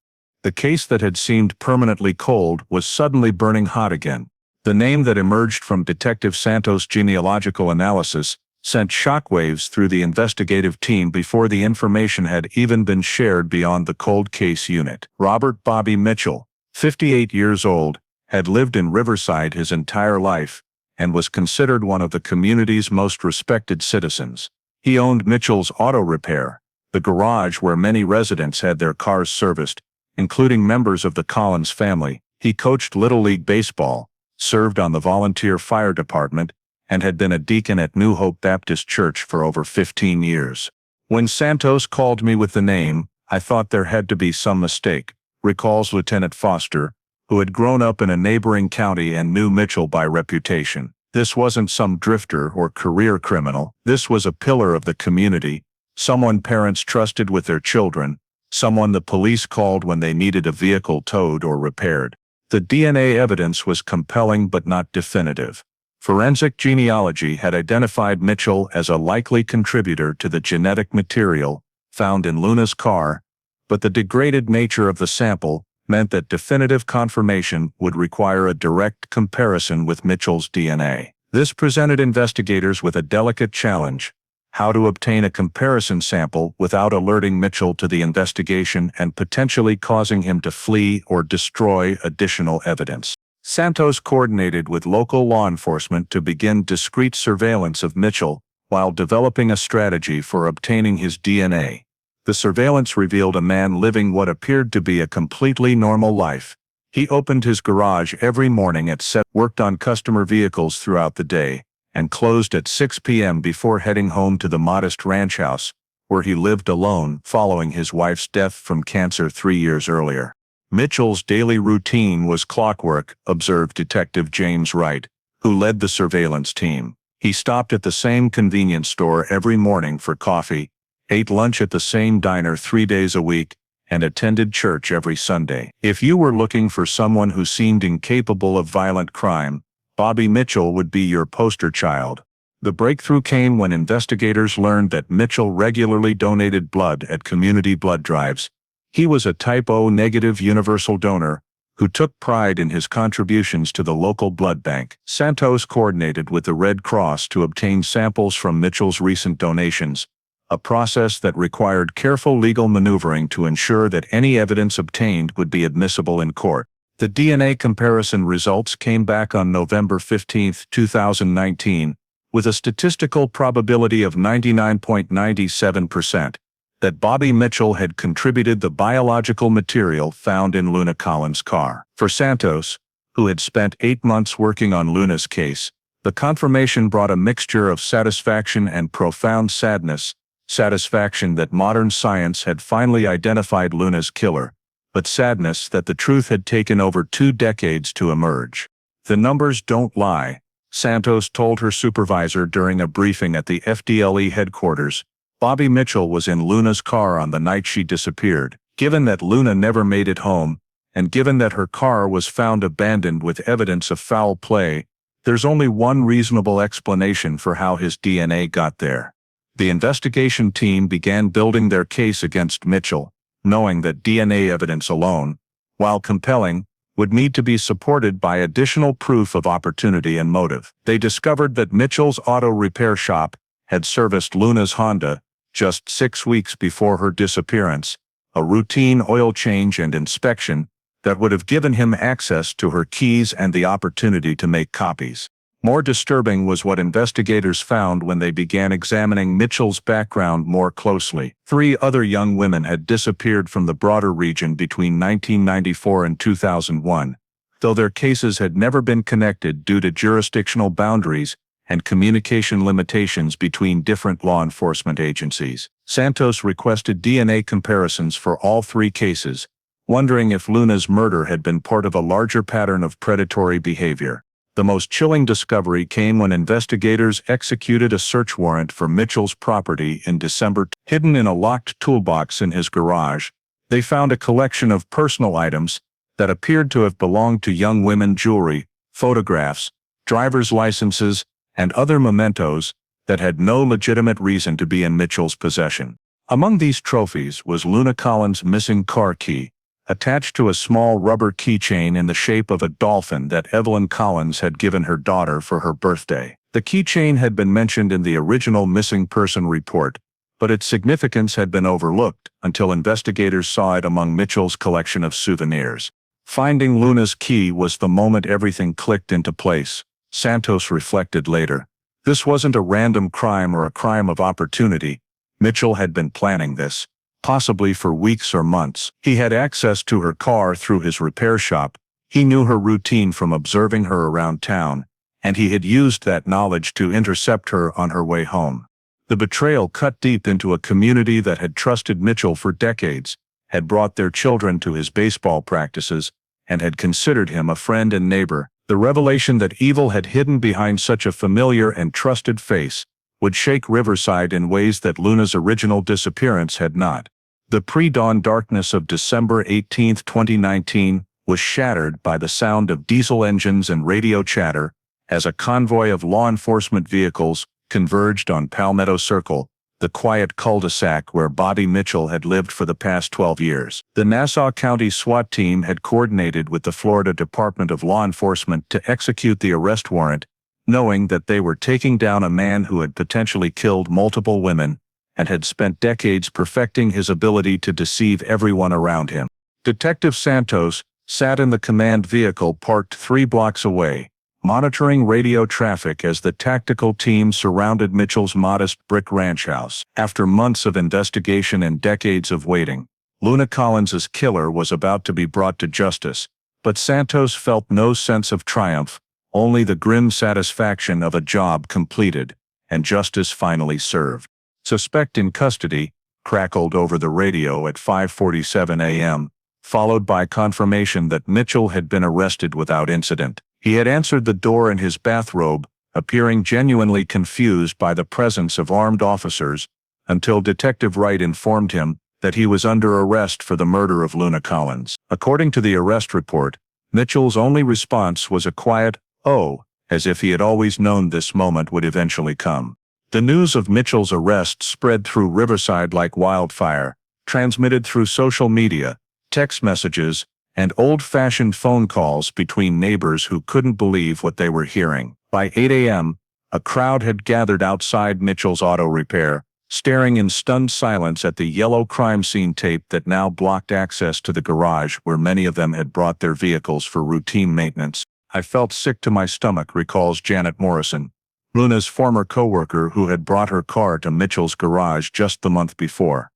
The case that had seemed permanently cold was suddenly burning hot again. The name that emerged from Detective Santos' genealogical analysis sent shockwaves through the investigative team before the information had even been shared beyond the cold case unit. Robert Bobby Mitchell, 58 years old, had lived in Riverside his entire life and was considered one of the community's most respected citizens. He owned Mitchell's Auto Repair, the garage where many residents had their cars serviced, including members of the Collins family. He coached Little League Baseball, served on the volunteer fire department, and had been a deacon at New Hope Baptist Church for over 15 years. When Santos called me with the name, I thought there had to be some mistake, recalls Lieutenant Foster, who had grown up in a neighboring county and knew Mitchell by reputation. This wasn't some drifter or career criminal. This was a pillar of the community, someone parents trusted with their children, someone the police called when they needed a vehicle towed or repaired. The DNA evidence was compelling but not definitive. Forensic genealogy had identified Mitchell as a likely contributor to the genetic material found in Luna's car, but the degraded nature of the sample meant that definitive confirmation would require a direct comparison with Mitchell's DNA. This presented investigators with a delicate challenge: how to obtain a comparison sample without alerting Mitchell to the investigation and potentially causing him to flee or destroy additional evidence. Santos coordinated with local law enforcement to begin discreet surveillance of Mitchell while developing a strategy for obtaining his DNA. The surveillance revealed a man living what appeared to be a completely normal life. He opened his garage every morning at 7, worked on customer vehicles throughout the day, and closed at 6 p.m. before heading home to the modest ranch house, where he lived alone following his wife's death from cancer 3 years earlier. Mitchell's daily routine was clockwork, observed Detective James Wright, who led the surveillance team. He stopped at the same convenience store every morning for coffee, ate lunch at the same diner 3 days a week, and attended church every Sunday. If you were looking for someone who seemed incapable of violent crime, Bobby Mitchell would be your poster child. The breakthrough came when investigators learned that Mitchell regularly donated blood at community blood drives. He was a type O negative universal donor who took pride in his contributions to the local blood bank. Santos coordinated with the Red Cross to obtain samples from Mitchell's recent donations, a process that required careful legal maneuvering to ensure that any evidence obtained would be admissible in court. The DNA comparison results came back on November 15, 2019, with a statistical probability of 99.97%. That Bobby Mitchell had contributed the biological material found in Luna Collins' car. For Santos, who had spent 8 months working on Luna's case, the confirmation brought a mixture of satisfaction and profound sadness. Satisfaction that modern science had finally identified Luna's killer, but sadness that the truth had taken over 2 decades to emerge. The numbers don't lie, Santos told her supervisor during a briefing at the FDLE headquarters. Bobby Mitchell was in Luna's car on the night she disappeared. Given that Luna never made it home, and given that her car was found abandoned with evidence of foul play, there's only one reasonable explanation for how his DNA got there. The investigation team began building their case against Mitchell, knowing that DNA evidence alone, while compelling, would need to be supported by additional proof of opportunity and motive. They discovered that Mitchell's auto repair shop had serviced Luna's Honda just 6 weeks before her disappearance, a routine oil change and inspection that would have given him access to her keys and the opportunity to make copies. More disturbing was what investigators found when they began examining Mitchell's background more closely. 3 other young women had disappeared from the broader region between 1994 and 2001, though their cases had never been connected due to jurisdictional boundaries and communication limitations between different law enforcement agencies. Santos requested DNA comparisons for all 3 cases, wondering if Luna's murder had been part of a larger pattern of predatory behavior. The most chilling discovery came when investigators executed a search warrant for Mitchell's property in December. Hidden in a locked toolbox in his garage, they found a collection of personal items that appeared to have belonged to young women: jewelry, photographs, driver's licenses, and other mementos that had no legitimate reason to be in Mitchell's possession. Among these trophies was Luna Collins' missing car key, attached to a small rubber keychain in the shape of a dolphin that Evelyn Collins had given her daughter for her birthday. The keychain had been mentioned in the original missing person report, but its significance had been overlooked until investigators saw it among Mitchell's collection of souvenirs. Finding Luna's key was the moment everything clicked into place, Santos reflected later. This wasn't a random crime or a crime of opportunity. Mitchell had been planning this, possibly for weeks or months. He had access to her car through his repair shop. He knew her routine from observing her around town, and he had used that knowledge to intercept her on her way home. The betrayal cut deep into a community that had trusted Mitchell for decades, had brought their children to his baseball practices, and had considered him a friend and neighbor. The revelation that evil had hidden behind such a familiar and trusted face would shake Riverside in ways that Luna's original disappearance had not. The pre-dawn darkness of December 18, 2019, was shattered by the sound of diesel engines and radio chatter as a convoy of law enforcement vehicles converged on Palmetto Circle, the quiet cul-de-sac where Bobby Mitchell had lived for the past 12 years. The Nassau County SWAT team had coordinated with the Florida Department of Law Enforcement to execute the arrest warrant, knowing that they were taking down a man who had potentially killed multiple women and had spent decades perfecting his ability to deceive everyone around him. Detective Santos sat in the command vehicle parked 3 blocks away, monitoring radio traffic as the tactical team surrounded Mitchell's modest brick ranch house. After months of investigation and decades of waiting, Luna Collins's killer was about to be brought to justice, but Santos felt no sense of triumph, only the grim satisfaction of a job completed and justice finally served. "Suspect in custody," crackled over the radio at 5:47 a.m., followed by confirmation that Mitchell had been arrested without incident. He had answered the door in his bathrobe, appearing genuinely confused by the presence of armed officers, until Detective Wright informed him that he was under arrest for the murder of Luna Collins. According to the arrest report, Mitchell's only response was a quiet, "Oh," as if he had always known this moment would eventually come. The news of Mitchell's arrest spread through Riverside like wildfire, transmitted through social media, text messages, and old-fashioned phone calls between neighbors who couldn't believe what they were hearing. By 8 a.m., a crowd had gathered outside Mitchell's auto repair, staring in stunned silence at the yellow crime scene tape that now blocked access to the garage where many of them had brought their vehicles for routine maintenance. "I felt sick to my stomach," recalls Janet Morrison, Luna's former co-worker who had brought her car to Mitchell's garage just the month before.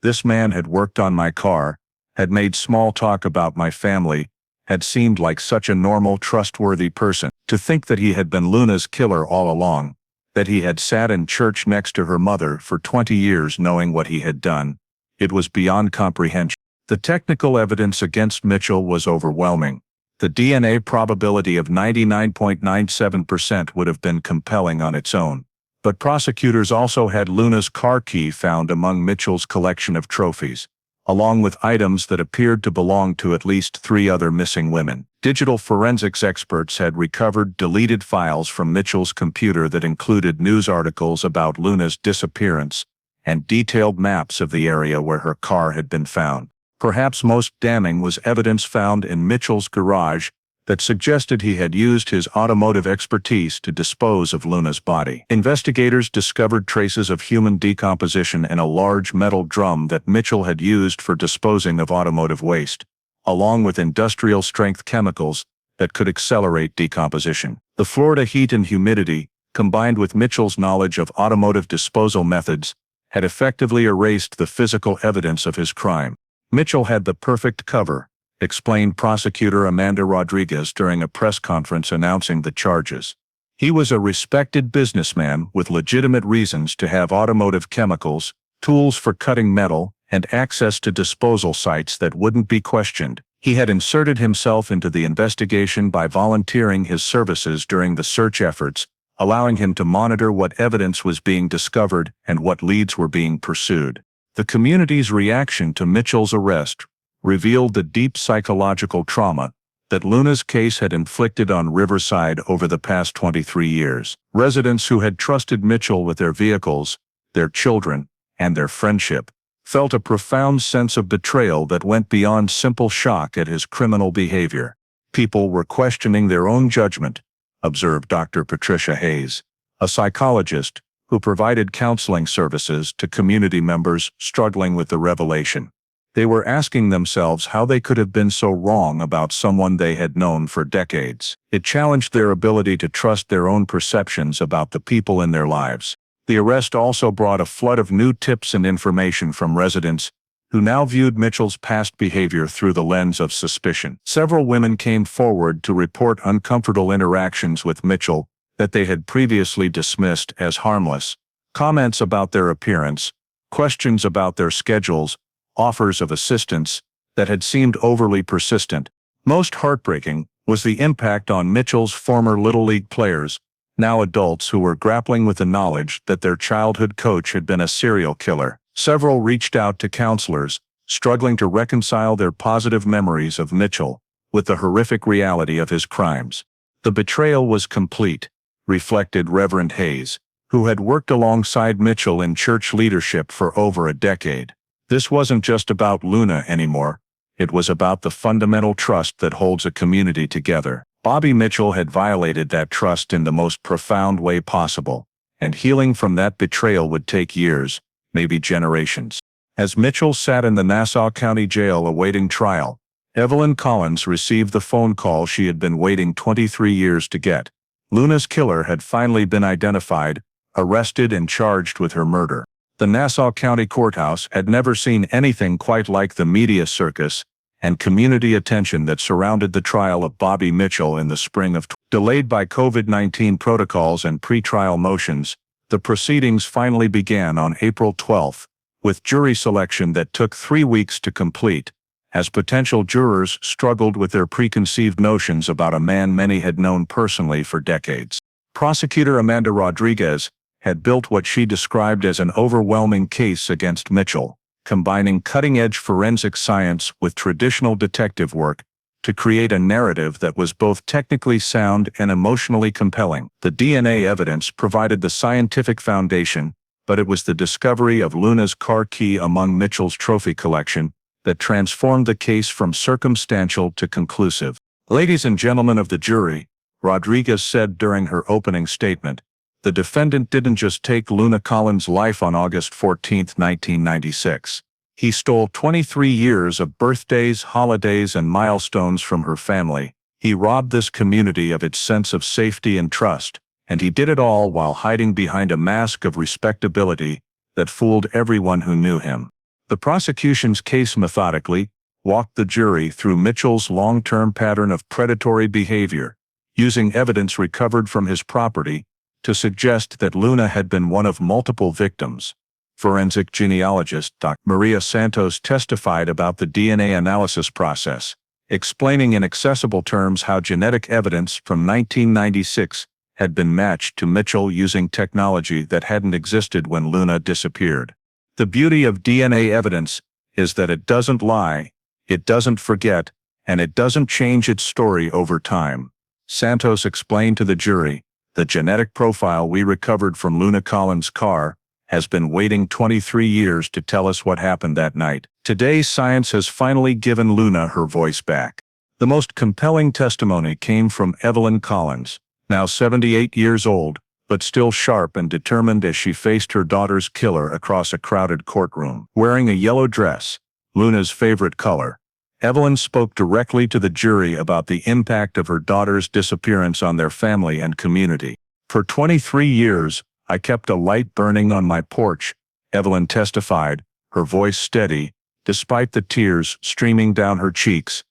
"This man had worked on my car, had made small talk about my family, had seemed like such a normal, trustworthy person. To think that he had been Luna's killer all along, that he had sat in church next to her mother for 20 years knowing what he had done, it was beyond comprehension." The technical evidence against Mitchell was overwhelming. The DNA probability of 99.97% would have been compelling on its own. But prosecutors also had Luna's car key found among Mitchell's collection of trophies, along with items that appeared to belong to at least 3 other missing women. Digital forensics experts had recovered deleted files from Mitchell's computer that included news articles about Luna's disappearance and detailed maps of the area where her car had been found. Perhaps most damning was evidence found in Mitchell's garage that suggested he had used his automotive expertise to dispose of Luna's body. Investigators discovered traces of human decomposition in a large metal drum that Mitchell had used for disposing of automotive waste, along with industrial-strength chemicals that could accelerate decomposition. The Florida heat and humidity, combined with Mitchell's knowledge of automotive disposal methods, had effectively erased the physical evidence of his crime. Mitchell had the perfect cover, explained prosecutor Amanda Rodriguez during a press conference announcing the charges. He was a respected businessman with legitimate reasons to have automotive chemicals, tools for cutting metal, and access to disposal sites that wouldn't be questioned. He had inserted himself into the investigation by volunteering his services during the search efforts, allowing him to monitor what evidence was being discovered and what leads were being pursued. The community's reaction to Mitchell's arrest revealed the deep psychological trauma that Luna's case had inflicted on Riverside over the past 23 years. Residents who had trusted Mitchell with their vehicles, their children, and their friendship felt a profound sense of betrayal that went beyond simple shock at his criminal behavior. People were questioning their own judgment, observed Dr. Patricia Hayes, a psychologist who provided counseling services to community members struggling with the revelation. They were asking themselves how they could have been so wrong about someone they had known for decades. It challenged their ability to trust their own perceptions about the people in their lives. The arrest also brought a flood of new tips and information from residents who now viewed Mitchell's past behavior through the lens of suspicion. Several women came forward to report uncomfortable interactions with Mitchell that they had previously dismissed as harmless. Comments about their appearance, questions about their schedules, offers of assistance that had seemed overly persistent. Most heartbreaking was the impact on Mitchell's former Little League players, now adults who were grappling with the knowledge that their childhood coach had been a serial killer. Several reached out to counselors, struggling to reconcile their positive memories of Mitchell with the horrific reality of his crimes. The betrayal was complete, reflected Reverend Hayes, who had worked alongside Mitchell in church leadership for over a decade. This wasn't just about Luna anymore. It was about the fundamental trust that holds a community together. Bobby Mitchell had violated that trust in the most profound way possible, and healing from that betrayal would take years, maybe generations. As Mitchell sat in the Nassau County Jail awaiting trial, Evelyn Collins received the phone call she had been waiting 23 years to get. Luna's killer had finally been identified, arrested, and charged with her murder. The Nassau County Courthouse had never seen anything quite like the media circus and community attention that surrounded the trial of Bobby Mitchell in the spring of delayed by COVID-19 protocols and pretrial motions. The proceedings finally began on April 12, with jury selection that took 3 weeks to complete, as potential jurors struggled with their preconceived notions about a man many had known personally for decades. Prosecutor Amanda Rodriguez had built what she described as an overwhelming case against Mitchell, combining cutting-edge forensic science with traditional detective work to create a narrative that was both technically sound and emotionally compelling. The DNA evidence provided the scientific foundation, but it was the discovery of Luna's car key among Mitchell's trophy collection that transformed the case from circumstantial to conclusive. "Ladies and gentlemen of the jury," Rodriguez said during her opening statement, "the defendant didn't just take Luna Collins' life on August 14, 1996. He stole 23 years of birthdays, holidays, and milestones from her family. He robbed this community of its sense of safety and trust, and he did it all while hiding behind a mask of respectability that fooled everyone who knew him." The prosecution's case methodically walked the jury through Mitchell's long-term pattern of predatory behavior, using evidence recovered from his property to suggest that Luna had been one of multiple victims. Forensic genealogist Dr. Maria Santos testified about the DNA analysis process, explaining in accessible terms how genetic evidence from 1996 had been matched to Mitchell using technology that hadn't existed when Luna disappeared. The beauty of DNA evidence is that it doesn't lie, it doesn't forget, and it doesn't change its story over time. Santos explained to the jury, "The genetic profile we recovered from Luna Collins' car has been waiting 23 years to tell us what happened that night. Today, science has finally given Luna her voice back. The most compelling testimony came from Evelyn Collins, now 78 years old, but still sharp and determined as she faced her daughter's killer across a crowded courtroom. Wearing a yellow dress, Luna's favorite color, Evelyn spoke directly to the jury about the impact of her daughter's disappearance on their family and community. For 23 years, I kept a light burning on my porch, Evelyn testified, her voice steady, despite the tears streaming down her cheeks.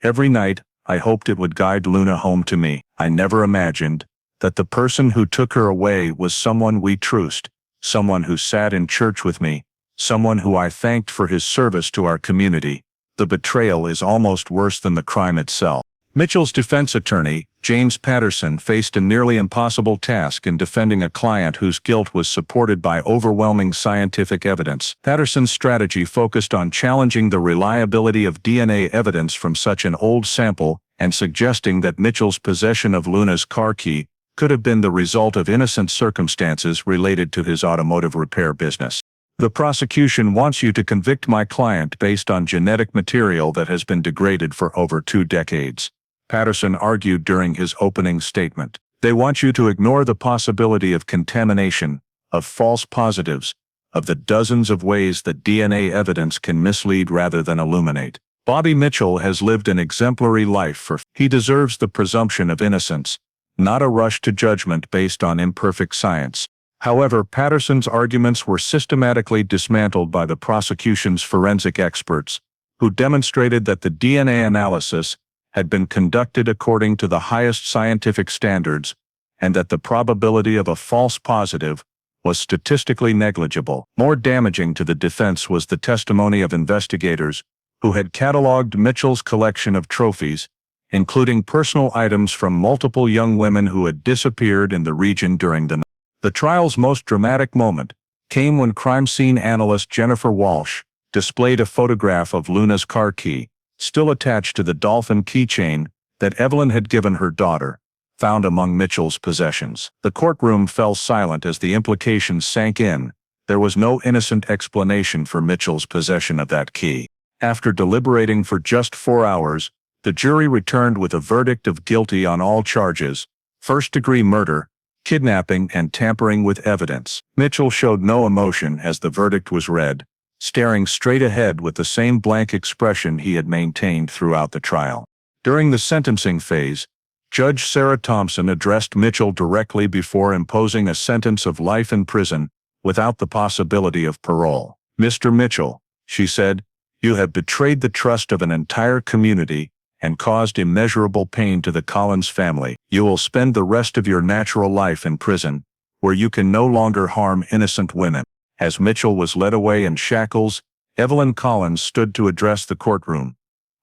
Every night, I hoped it would guide Luna home to me. I never imagined that the person who took her away was someone we trust, someone who sat in church with me, someone who I thanked for his service to our community. The betrayal is almost worse than the crime itself. Mitchell's defense attorney, James Patterson, faced a nearly impossible task in defending a client whose guilt was supported by overwhelming scientific evidence. Patterson's strategy focused on challenging the reliability of DNA evidence from such an old sample and suggesting that Mitchell's possession of Luna's car key could have been the result of innocent circumstances related to his automotive repair business. The prosecution wants you to convict my client based on genetic material that has been degraded for over 2 decades. Patterson argued during his opening statement. They want you to ignore the possibility of contamination, of false positives, of the dozens of ways that DNA evidence can mislead rather than illuminate. Bobby Mitchell has lived an exemplary life he deserves the presumption of innocence, not a rush to judgment based on imperfect science. However, Patterson's arguments were systematically dismantled by the prosecution's forensic experts, who demonstrated that the DNA analysis had been conducted according to the highest scientific standards, and that the probability of a false positive was statistically negligible. More damaging to the defense was the testimony of investigators who had cataloged Mitchell's collection of trophies, including personal items from multiple young women who had disappeared in the region during the night. The trial's most dramatic moment came when crime scene analyst Jennifer Walsh displayed a photograph of Luna's car key, still attached to the dolphin keychain that Evelyn had given her daughter, found among Mitchell's possessions. The courtroom fell silent as the implications sank in. There was no innocent explanation for Mitchell's possession of that key. After deliberating for just 4 hours, the jury returned with a verdict of guilty on all charges: first-degree murder, kidnapping, and tampering with evidence. Mitchell showed no emotion as the verdict was read, staring straight ahead with the same blank expression he had maintained throughout the trial. During the sentencing phase, Judge Sarah Thompson addressed Mitchell directly before imposing a sentence of life in prison without the possibility of parole. "Mr. Mitchell," she said, "you have betrayed the trust of an entire community and caused immeasurable pain to the Collins family. You will spend the rest of your natural life in prison, where you can no longer harm innocent women." As Mitchell was led away in shackles, Evelyn Collins stood to address the courtroom.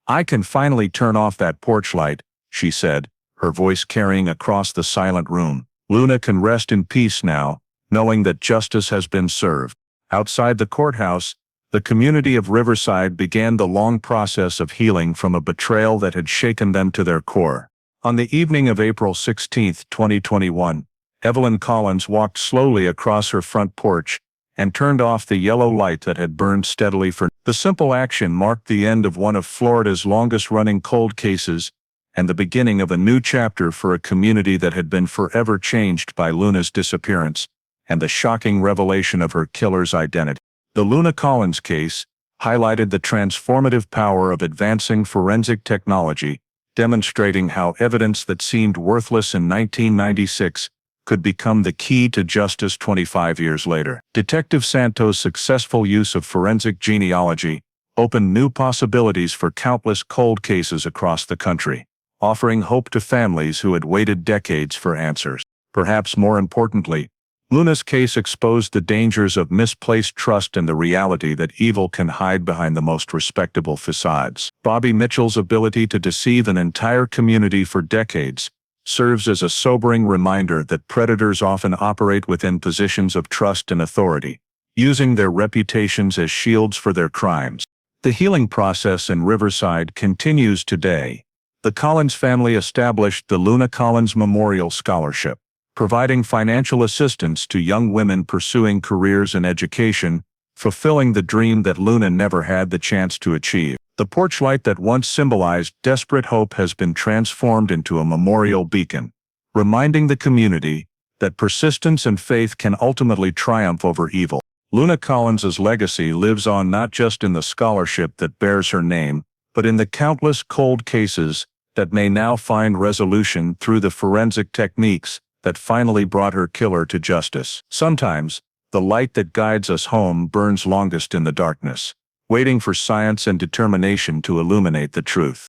"I can finally turn off that porch light," she said, her voice carrying across the silent room. "Luna can rest in peace now, knowing that justice has been served." Outside the courthouse, the community of Riverside began the long process of healing from a betrayal that had shaken them to their core. On the evening of April 16, 2021, Evelyn Collins walked slowly across her front porch and turned off the yellow light that had burned steadily for. The simple action marked the end of one of Florida's longest-running cold cases and the beginning of a new chapter for a community that had been forever changed by Luna's disappearance and the shocking revelation of her killer's identity. The Luna Collins case highlighted the transformative power of advancing forensic technology, demonstrating how evidence that seemed worthless in 1996 could become the key to justice 25 years later. Detective Santos' successful use of forensic genealogy opened new possibilities for countless cold cases across the country, offering hope to families who had waited decades for answers. Perhaps more importantly, Luna's case exposed the dangers of misplaced trust and the reality that evil can hide behind the most respectable facades. Bobby Mitchell's ability to deceive an entire community for decades serves as a sobering reminder that predators often operate within positions of trust and authority, using their reputations as shields for their crimes. The healing process in Riverside continues today. The Collins family established the Luna Collins Memorial Scholarship, providing financial assistance to young women pursuing careers in education, fulfilling the dream that Luna never had the chance to achieve. The porch light that once symbolized desperate hope has been transformed into a memorial beacon, reminding the community that persistence and faith can ultimately triumph over evil. Luna Collins's legacy lives on not just in the scholarship that bears her name, but in the countless cold cases that may now find resolution through the forensic techniques that finally brought her killer to justice. Sometimes, the light that guides us home burns longest in the darkness, waiting for science and determination to illuminate the truth.